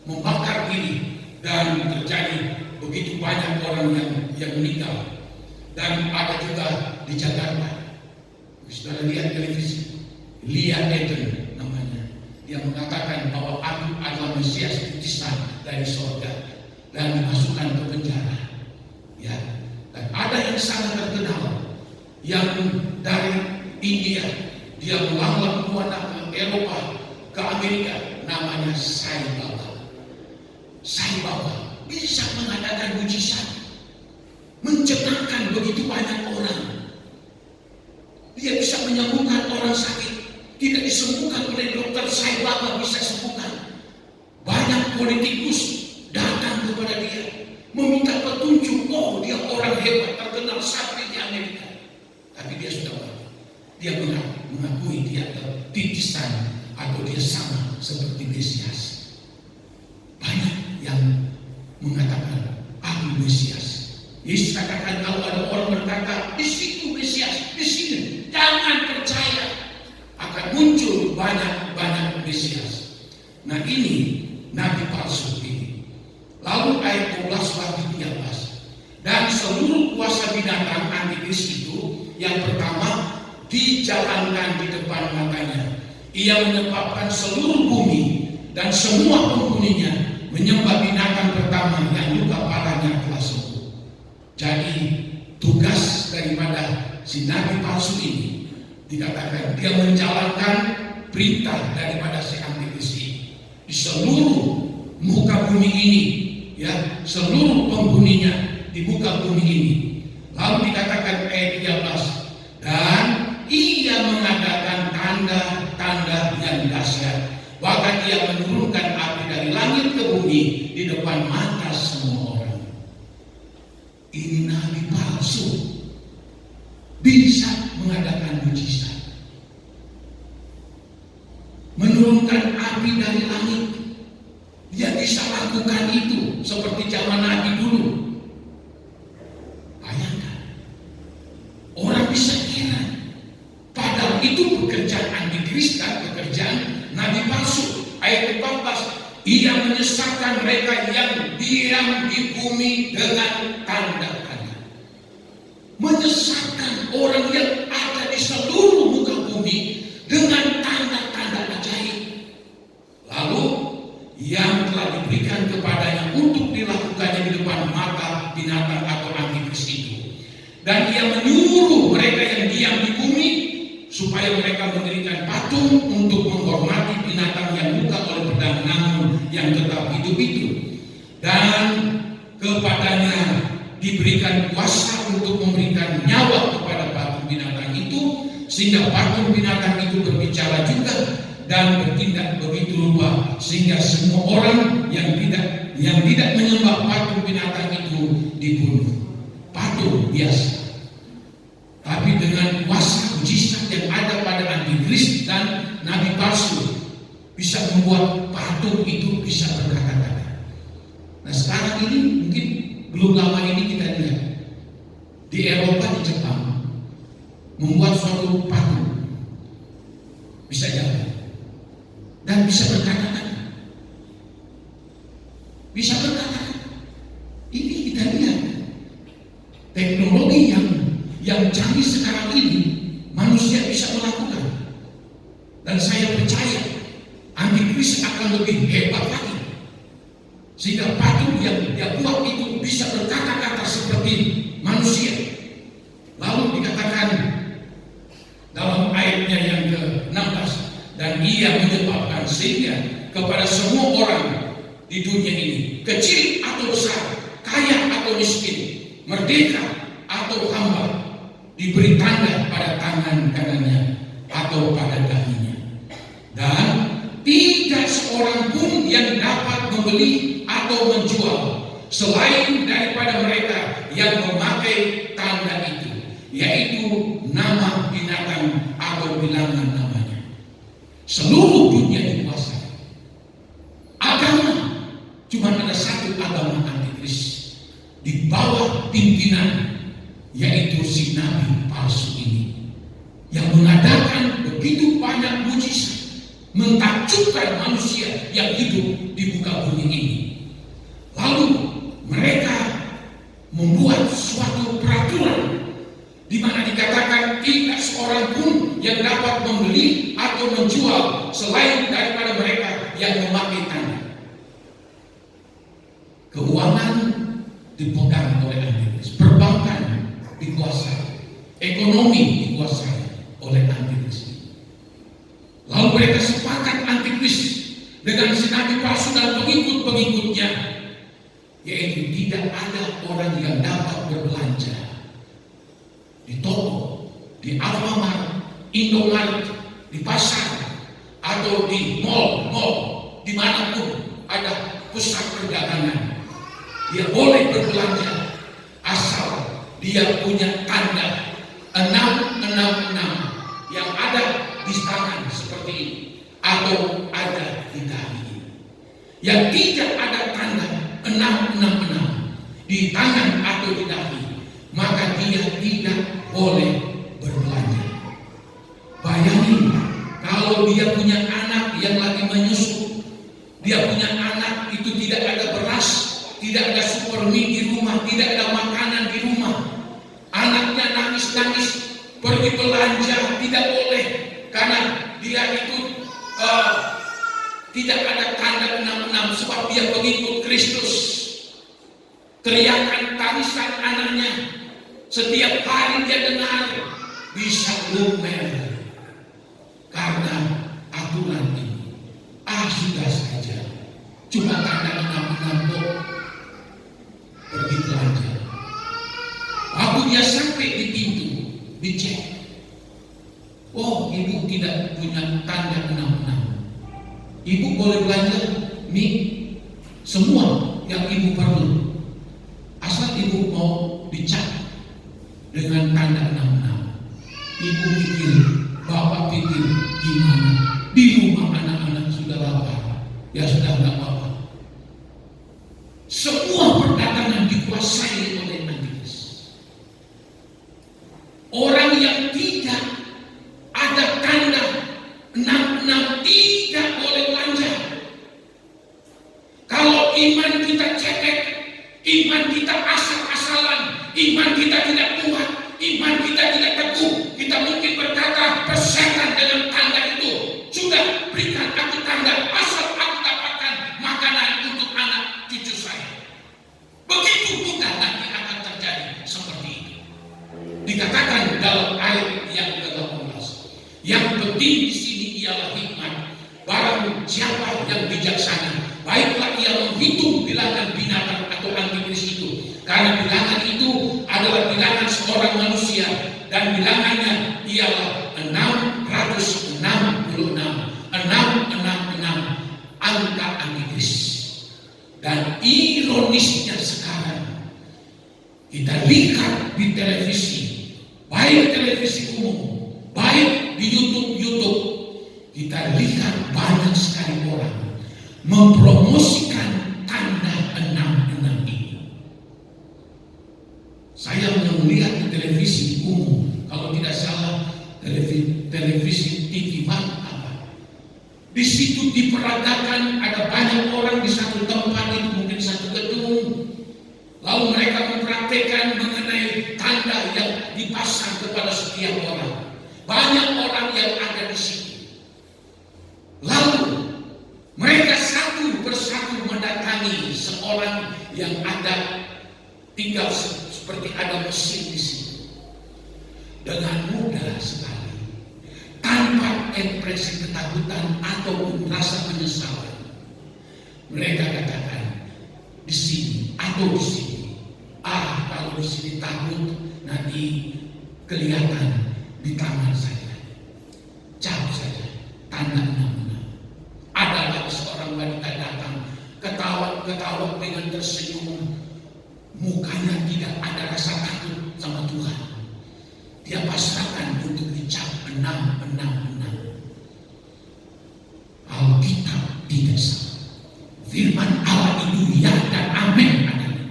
membakar diri dan terjadi begitu banyak orang yang meninggal. Dan ada juga di Jakarta, sudah lihat televisi, Lia Eden namanya, dia mengatakan bahwa aku adalah Mesias titisan dari surga dan dimasukkan ke penjara, ya. Dan ada yang sangat terkenal yang dari India, dia melanglang buana ke Eropa, ke Amerika, namanya Sai Baba. Sai Baba bisa mengadakan mujizat, mencengangkan begitu banyak orang. Dia bisa menyembuhkan orang sakit, tidak disembuhkan oleh dokter, Sai Baba bisa sembuhkan. Banyak politikus datang kepada dia, meminta petunjuk. Oh, dia orang hebat, terkenal sakti di Amerika. Tapi dia sudah mati. Dia mengakui dia titisan atau dia sama seperti Mesias. Banyak yang mengatakan aku Mesias. Yesus katakan kalau ada orang berkata di situ Mesias, di sini, jangan percaya, akan muncul banyak Mesias. Nah ini nabi palsu ini. Lalu ayat 12 lagi 13. Dan seluruh kuasa binatang antikris itu, yang pertama dijalankan di depan matanya. Ia menyebabkan seluruh bumi dan semua penghuninya menyembah binatang pertama yang luka parahnya telah sembuh. Jadi tugas daripada si nabi palsu ini dikatakan dia menjalankan perintah daripada si antikris ini di seluruh muka bumi ini, ya, seluruh penghuninya di muka bumi ini. Lalu dikatakan ayat 13, dan ia mengadakan tanda-tanda yang dahsyat, bahkan ia menurunkan api dari langit ke bumi di depan mata semua orang. Ini nabi palsu bisa mengadakan mujizat, menurunkan api dari langit. Dia bisa lakukan itu seperti zaman Nabi dulu. Bayangkan, orang bisa kira padahal itu pekerjaan antikris dan pekerjaan nabi palsu. Ayat 14, ia menyesatkan mereka yang diam di bumi dengan tanda-tanda. Menyesatkan orang yang ada di seluruh muka bumi dengan tanda-tanda ajaib. Lalu yang telah diberikan kepadanya untuk dilakukannya di depan mata binatang atau antikris itu. Dan ia menyuruh mereka yang diam di bumi supaya mereka mendirikan patung untuk menghormati binatang yang luka oleh pedang namun yang tetap hidup itu. Dan kepadanya diberikan kuasa untuk memberikan nyawa kepada patung binatang itu, sehingga patung binatang itu berbicara juga dan bertindak begitu rupa, sehingga semua orang yang tidak menyembah patung binatang itu dibunuh. Patung biasa, tapi dengan kuasa mujizat yang ada pada antikris dan nabi palsu bisa membuat patung itu bisa berkata-kata. Nah sekarang ini mungkin belum lama ini kita lihat di Eropa, di Jepang membuat suatu patung bisa jalan dan bisa berkata-kata, bisa berkata-kata. Ini kita lihat teknologi yang canggih sekarang ini manusia bisa melakukan, dan saya percaya antikris akan lebih hebat lagi, sehingga patung yang dia buat itu bisa berkata-kata seperti manusia. Lalu dikatakan dalam ayatnya yang ke-16, dan ia menyebabkan sehingga kepada semua orang di dunia ini, kecil atau besar, kaya atau miskin, merdeka atau hamba, diberi tanda pada tangan kanannya atau pada dahinya. Dan tidak seorang pun yang dapat membeli atau menjual selain daripada mereka yang memakai tanda itu, yaitu nama binatang atau bilangan namanya. Seluruh dunia dikuasai. Agama cuma ada satu agama antikris di bawah pimpinan, yaitu si nabi palsu ini, yang mengadakan begitu banyak mujizat, mentakjubkan manusia yang hidup di muka bumi ini. Lalu mereka membuat suatu peraturan di mana dikatakan tidak seorang pun yang dapat membeli atau menjual selain daripada mereka yang memakai tanda. Keuangan dipegang oleh antikris, perbankan dikuasai, ekonomi dikuasai oleh antikris. Lalu mereka sepakat antikris dengan si nabi palsu dan pengikut-pengikutnya, yaitu tidak ada orang yang dapat berbelanja di toko, di Alfamart, Indomaret, di pasar, atau di mall, dimanapun ada pusat perdagangan. Dia boleh berbelanja asal dia punya tanda 666 yang ada di tangan seperti ini atau ada di dahi ini. Yang tidak ada tanda 666 di tangan atau di dahi, maka dia tidak boleh berbelanja. Bayangin kalau dia punya anak yang lagi menyusu, dia punya anak itu tidak ada beras, tidak ada supermie di rumah, tidak ada makanan di rumah. Anaknya nangis-nangis pergi belanja, tidak boleh karena dia itu tidak ada tanda 66 sebab dia pengikut Kristus. Teriakan tangisan anaknya setiap hari dia dengar bisa lumer karena aturan ini. Sudah saja, cuma tanda 66 kok, pergi belanja. Waktu dia sampai di pintu, dicek, oh ibu tidak punya tanda 66. Ibu boleh belanja mie, semua yang ibu perlu, asal ibu mau dicap dengan tanda 66. Ibu pikir, bapak pikir gimana? Di rumah anak-anak sudah lapar, ya sudah nggak apa-apa. Semua perdagangan dikuasai oleh antikris. Orang yang tidak ada tanda 66 tidak boleh belanja. Kalau iman kita cetek, iman kita asal-asalan, iman kita tidak kuat, iman kita tidak teguh, kita mungkin berkata persetan dengan tanda itu. Sudah, berikan aku tanda asal aku dapatkan makanan untuk anak cucu saya. Begitu mudah nanti akan terjadi seperti itu. Dikatakan dalam ayat yang ke-18, yang penting di sini ialah hikmat. Barang siapa yang bijaksana, baiklah ia menghitung bilangan binatang atau antikris itu, karena bilangan itu adalah bilangan seorang manusia dan bilangannya ialah 666, 666 angka antikris. Dan ironisnya sekarang kita lihat di televisi, baik televisi umum, baik di YouTube, kita lihat banyak sekali orang mempromosikan tanda 66 ini. Saya melihat di televisi umum, kalau tidak salah televisi TV apa, di situ diperagakan ada banyak orang di satu tempat itu, mungkin satu gedung, lalu mereka mempraktekkan mengenai tanda yang dipasang kepada setiap orang. Banyak orang yang ada di situ. Lalu mereka satu persatu mendatangi seorang yang ada tinggal seperti ada mesin di situ. Dengan mudah sekali, tanpa ekspresi ketakutan ataupun rasa penyesalan, mereka katakan di sini atau di sini. Kalau di sini takut nanti kelihatan di tangan saya. Cap saja tanda 66. Ada lagi seorang wanita datang, ketawa dengan tersenyum, mukanya tidak ada rasa takut sama Tuhan. Dia pasrahkan untuk dicap 666. Alkitab tidak salah. Firman Allah itu ya dan amin adanya.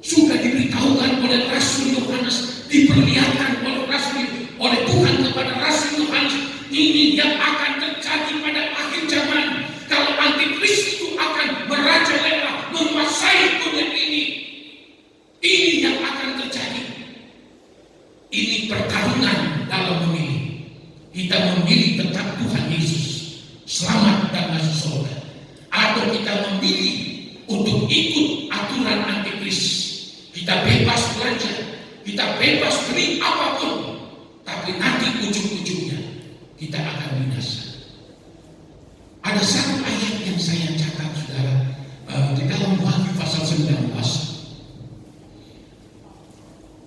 Sudah diberitahukan oleh Rasul Yohanes, diperlihatkan oleh Tuhan kepada Rasul Yohanes, ini yang akan terjadi pada akhir zaman. Kalau antikris itu akan merajalela, menguasai dunia ini. Ini yang akan terjadi. Ini pertarungan dalam memilih. Kita memilih tetap Tuhan Yesus, selamat dan masuk surga, atau kita memilih untuk ikut aturan antikris. Kita bebas belanja, kita bebas beli apapun, tapi nanti ujung-ujungnya kita akan binasa. Ada satu ayat yang saya catat, saudara, di dalam Wahyu pasal 19.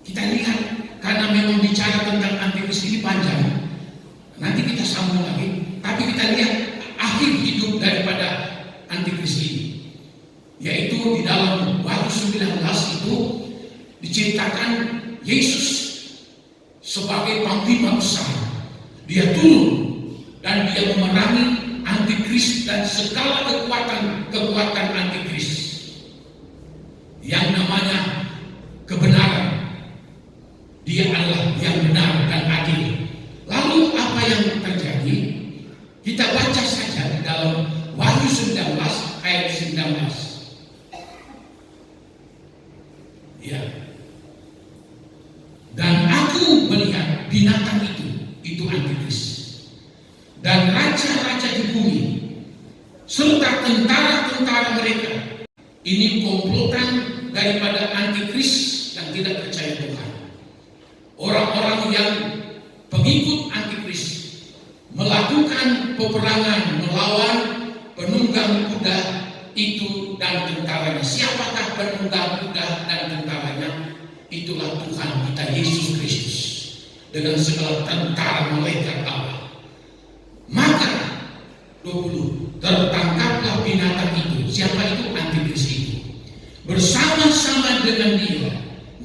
Kita lihat, karena memang bicara tentang antikris ini panjang, nanti kita sambung lagi. Tapi kita lihat akhir hidup daripada antikris ini, yaitu di dalam Wahyu 19 itu diceritakan Yesus sebagai panglima besar. Dia turun dan dia memerangi antikris dan segala kekuatan antikris yang namanya kebenaran. Dia adalah yang benar dan adil. Lalu apa yang terjadi? Kita baca saja di dalam Wahyu 19 ayat 19. Ya. Dan aku melihat binatang itu antikris, dan raja-raja di bumi serta tentara-tentara mereka. Ini komplotan daripada antikris yang tidak percaya Tuhan. Orang-orang yang pengikut antikris melakukan peperangan melawan penunggang kuda itu dan tentaranya. Siapakah penunggang kuda dan tentaranya? Itulah Tuhan kita Yesus Kristus dengan segala tentara malaikat Allah. Maka 20, tertangkaplah binatang itu. Siapa itu? Antikris itu. Bersama-sama dengan dia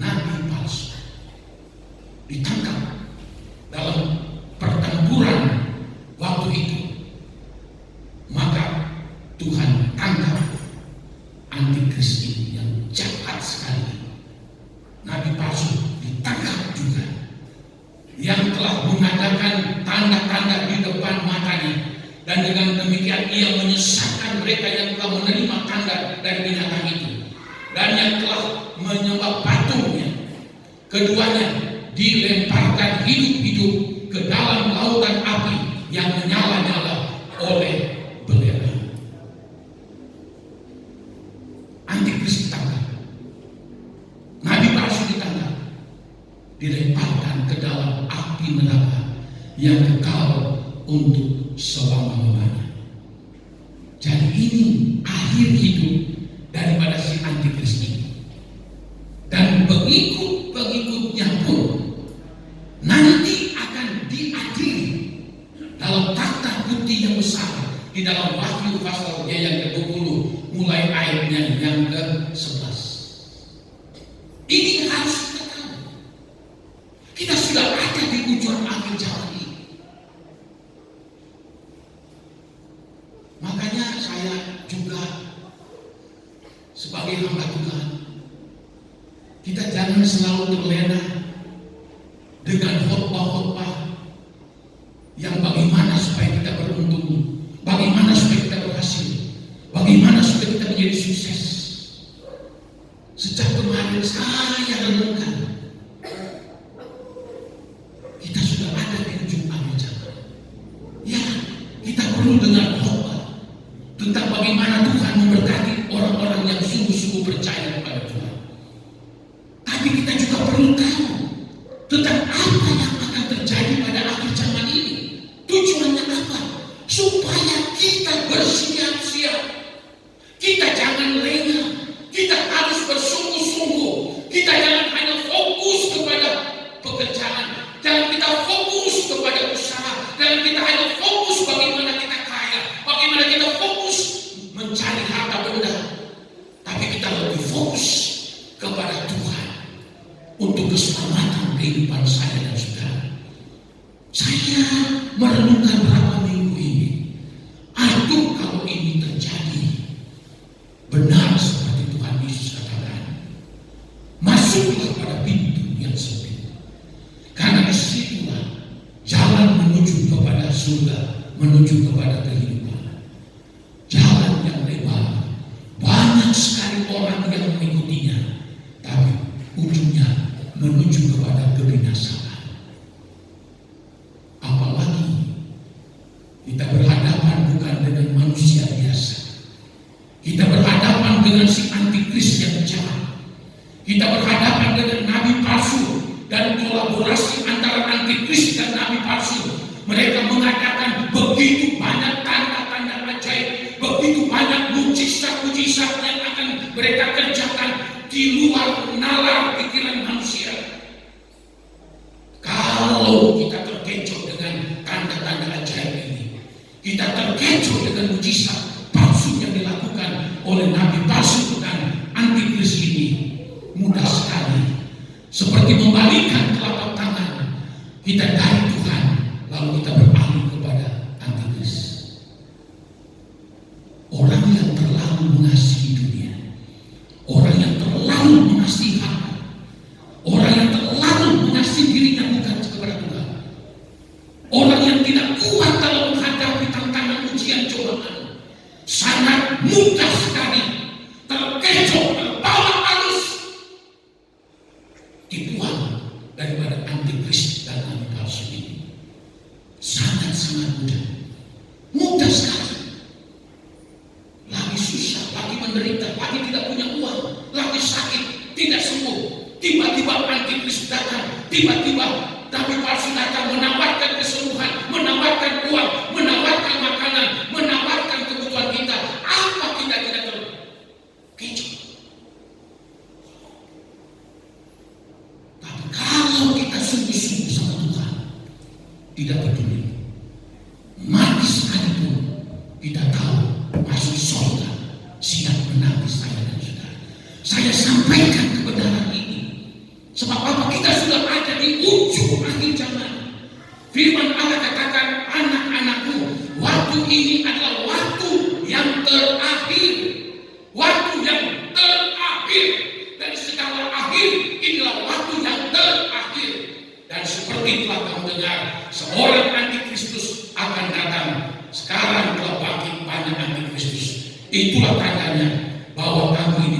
nabi palsu. Ditangkap dalam pertempuran waktu itu. Maka Tuhan tangkap antikris ini yang jahat sekali. Nabi palsu ditangkap juga, yang telah mengadakan tanda-tanda di depan matanya, dan dengan demikian ia menyesatkan mereka yang telah menerima tanda dari binatang itu dan yang telah menyembah patungnya. Keduanya dilemparkan hidup-hidup ke dalam lautan api yang menyala-nyala oleh belerang. Antikris ditangkap, nabi palsu ditangkap, dilemparkan ke dalam api neraka yang kekal untuk selama-lamanya. Jadi ini akhir hidup daripada si antikris ini. Dan pengikut-pengikutnya pun nanti akan diadili dalam takhta putih yang besar di dalam Wahyu pasalnya yang ke-20 mulai ayatnya yang ke-11. Ini harus kita tahu. Kita sudah ada di ujung akhir zaman ini. Makanya saya juga sebagai hamba Tuhan, kita jangan selalu terlena dengan khotbah-khotbah yang bagaimana supaya kita beruntung, bagaimana supaya kita berhasil, bagaimana supaya kita menjadi sukses. Sejak kemarin saya renungkan, kita sudah ada di ujung akhir zaman. Ya, kita perlu dengar khotbah tentang bagaimana Tuhan memberkati orang-orang yang sungguh-sungguh percaya kepada Tuhan. Tapi kita juga perlu tahu tentang apa yang akan terjadi pada akhir zaman ini. Tujuannya apa? Supaya kita bersiap-siap. Kita jangan lengah. Kita harus bersungguh-sungguh. Kita jangan hanya fokus kepada pekerjaan. Jangan kita fokus kepada usaha. Jangan kita hanya fokus bagaimana kita kaya. Bagaimana kita fokus mencari harta benda. Tapi kita lebih untuk keselamatan kehidupan saya dan saudara. Saya merenungkan berapa minggu ini. Aduh, kalau ini terjadi, benar seperti Tuhan Yesus katakan, masuklah pada pintu yang sempit. Karena disitulah jalan menuju kepada surga, menuju kepada kehidupan. Jalan yang lebar, banyak sekali orang yang mengikutinya, tapi ujungnya menuju kepada kebinasaan. Apalagi kita berhadapan bukan dengan manusia biasa. Kita berhadapan dengan si antikris yang jahat. Kita berhadapan dengan nabi palsu dan kolaborasi antara antikris dan nabi palsu. Mereka mengatakan begitu banyak tanda-tanda ajaib, begitu banyak mujizat-mujizat yang akan mereka kerjakan di luar nalar pikiran manusia. Kalau kita terkecoh dengan tanda-tanda ajaib ini, kita terkecoh dengan mujizat palsu yang dilakukan oleh nabi palsu dan antikris ini, mudah sekali seperti membalikkan telapak tangan kita dari Tuhan, lalu kita beralih kepada antikris. Orang yang terlalu mengasihi dunia, orang yang terlalu mengasihi harta, orang yang terlalu mengasihi dirinya bukan kepada Tuhan, orang yang tidak kuat dalam menghadapi tantangan ujian cobaan, sangat mudah sekali terkecoh, terbawa arus, dibuang daripada antikris dan nabi palsu ini. Sangat-sangat mudah sekali. Lagi susah, lagi menderita, lagi tidak punya uang, lagi sakit, tidak sembuh, tiba-tiba antikris datang, tiba-tiba nabi palsu datang menawarkan kesembuhan, menawarkan uang, menawarkan makanan, menawarkan kebutuhan kita. Apa kita tidak terkecoh? Tapi kalau kita sungguh-sungguh sama Tuhan, tidak peduli, mati sekalipun, kita tahu masuk surga, siap menangis saya dan saudara. Saya sampaikan kebenaran ini sebab apa? Kita sudah ada di ujung akhir zaman. Firman Allah katakan, anak-anakku, waktu ini adalah waktu yang terakhir. Waktu yang terakhir. Dan segala akhir, inilah waktu yang terakhir. Dan seperti telah kamu dengar, seorang antikristus akan datang. Sekarang telah bangkit banyak antikristus. Itulah tandanya bahwa kamu ini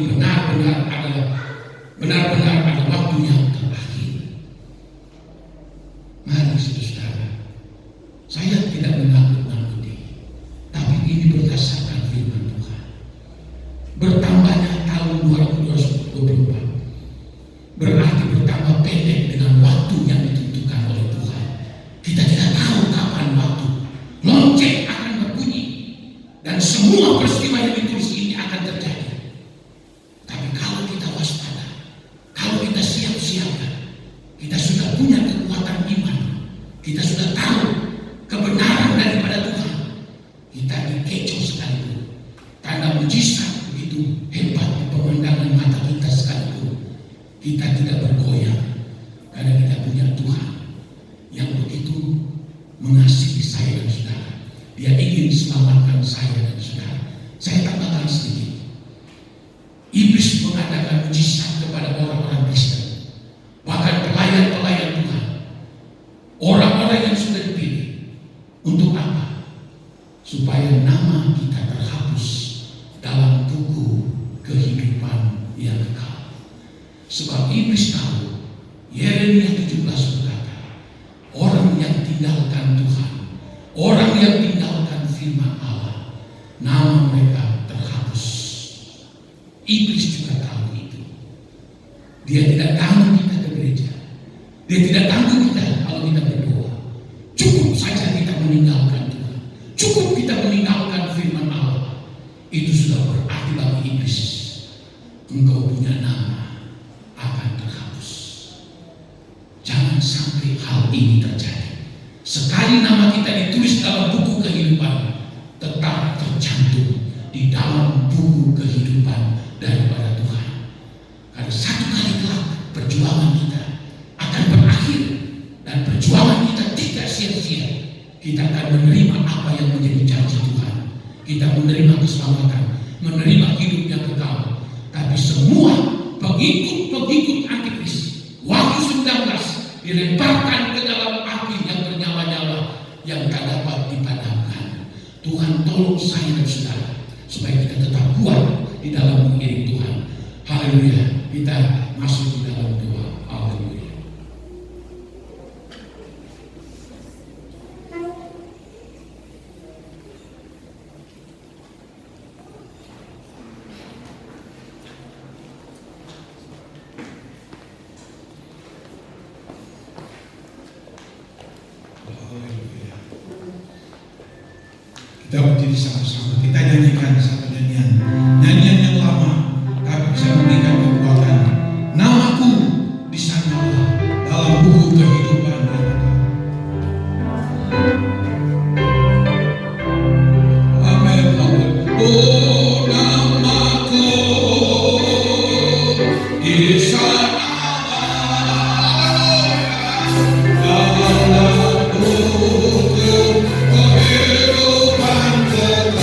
benar-benar ada waktu yang terakhir. Mari saudara, saya tidak menakut-nakuti, tapi ini berdasarkan firman Tuhan. Bertambahnya tahun 2024 berarti bertambah pendek dengan waktu yang ditentukan oleh Tuhan. Kita tidak tahu kapan waktu lonceng akan berbunyi dan semua peristiwa yang ditulis ini akan terjadi. Tapi kalau kita waspada, kalau kita siap-siapkan, kita sudah punya kekuatan iman, kita sudah tahu kebenaran daripada Tuhan, kita dikecoh sekalipun, tanda mujizat begitu hebat di pemandangan mata kita sekalipun, kita tidak bergoyang karena kita punya Tuhan yang begitu mengasihi saya dan saudara. Dia ingin selamatkan saya dan saudara. Saya tambahkan sedikit. Iblis mengadakan mujizat kepada orang-orang Kristen, bahkan pelayan-pelayan Tuhan, orang-orang yang sudah dipilih. Untuk apa? Supaya nama kita terhapus dalam buku kehidupan yang kekal. Sebab iblis tahu, Yeremia 17 berkata, orang yang tinggalkan Tuhan, orang yang tinggalkan firman Allah, nama mereka terhapus. Iblis juga tahu itu. Dia tidak ganggu kita ke gereja, dia tidak ganggu kita kalau kita berdoa. Cukup saja kita meninggalkan Tuhan, cukup kita meninggalkan firman Allah. Itu sudah berarti bagi iblis, engkau punya nama akan terhapus. Jangan sampai hal ini terjadi. Sekali nama kita ditulis dalam buku kehidupan, tetap tercantum di dalam buku kehidupan daripada Tuhan. Karena satu kali kelak perjuangan kita kita akan menerima apa yang menjadi janji Tuhan. Kita menerima keselamatan, menerima hidup yang kekal. Tapi semua pengikut-pengikut antikris, Wahyu 19 dilemparkan ke dalam api yang bernyawa-nyawa yang tak dapat dipadamkan. Tuhan tolong saya dan saudara supaya kita tetap kuat di dalam mengiring Tuhan. Haleluya. Kita masuk di dalam doa. Haleluya. Kita berdiri sama-sama, kita nyanyikan satu nyanyian yang lama, tapi bisa memberikan kekuatan. Namaku disanalah dalam buku kehidupan yang kekal. Amin. Oh, namaku disanalah dalam buku kehidupan kekal.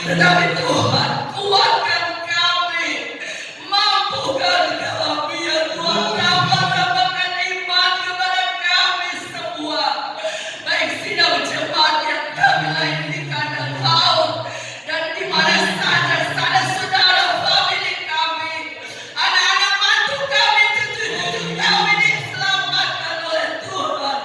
Tetapi Tuhan, kuatkan kami, mampukan kami ya Tuhan, tambahkan iman kepada kami semua, baik sidang jemaat yang kami lain di kandang laut dan di mana saja saudara famili kami, anak-anak mantu kami, cucu-cucu kami diselamatkan oleh Tuhan.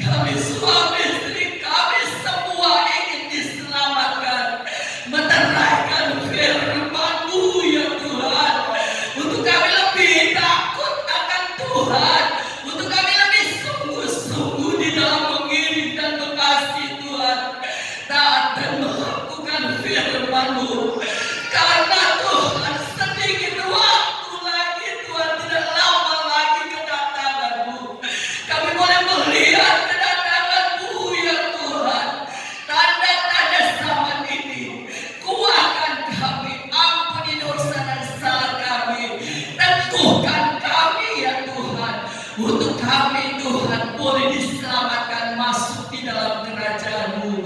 Kami suami istri kami semua ingin diselamatkan, meteraikan firman-Mu ya Tuhan, untuk kami lebih takut akan Tuhan, untuk kami lebih sungguh-sungguh di dalam mengiring dan mengasihi Tuhan, taat dan melakukan firman-Mu. Karena Tuhan, sedikit waktu lagi Tuhan, tidak lama lagi kedatangan-Mu. Kami boleh melihat kedatangan-Mu ya Tuhan. Tanda-tanda zaman ini, kuatkan kami, ampuni dosa dan salah kami, teguhkan kami ya Tuhan, untuk kami Tuhan boleh diselamatkan masuk di dalam kerajaan-Mu.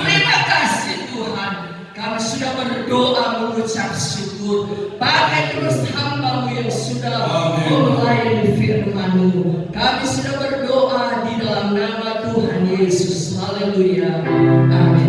Terima kasih Tuhan, kami sudah berdoa mengucap syukur. Pakai terus hamba-Mu yang sudah melayani firman-Mu. Kami sudah berdoa di dalam nama Tuhan Yesus. Haleluya. Amin.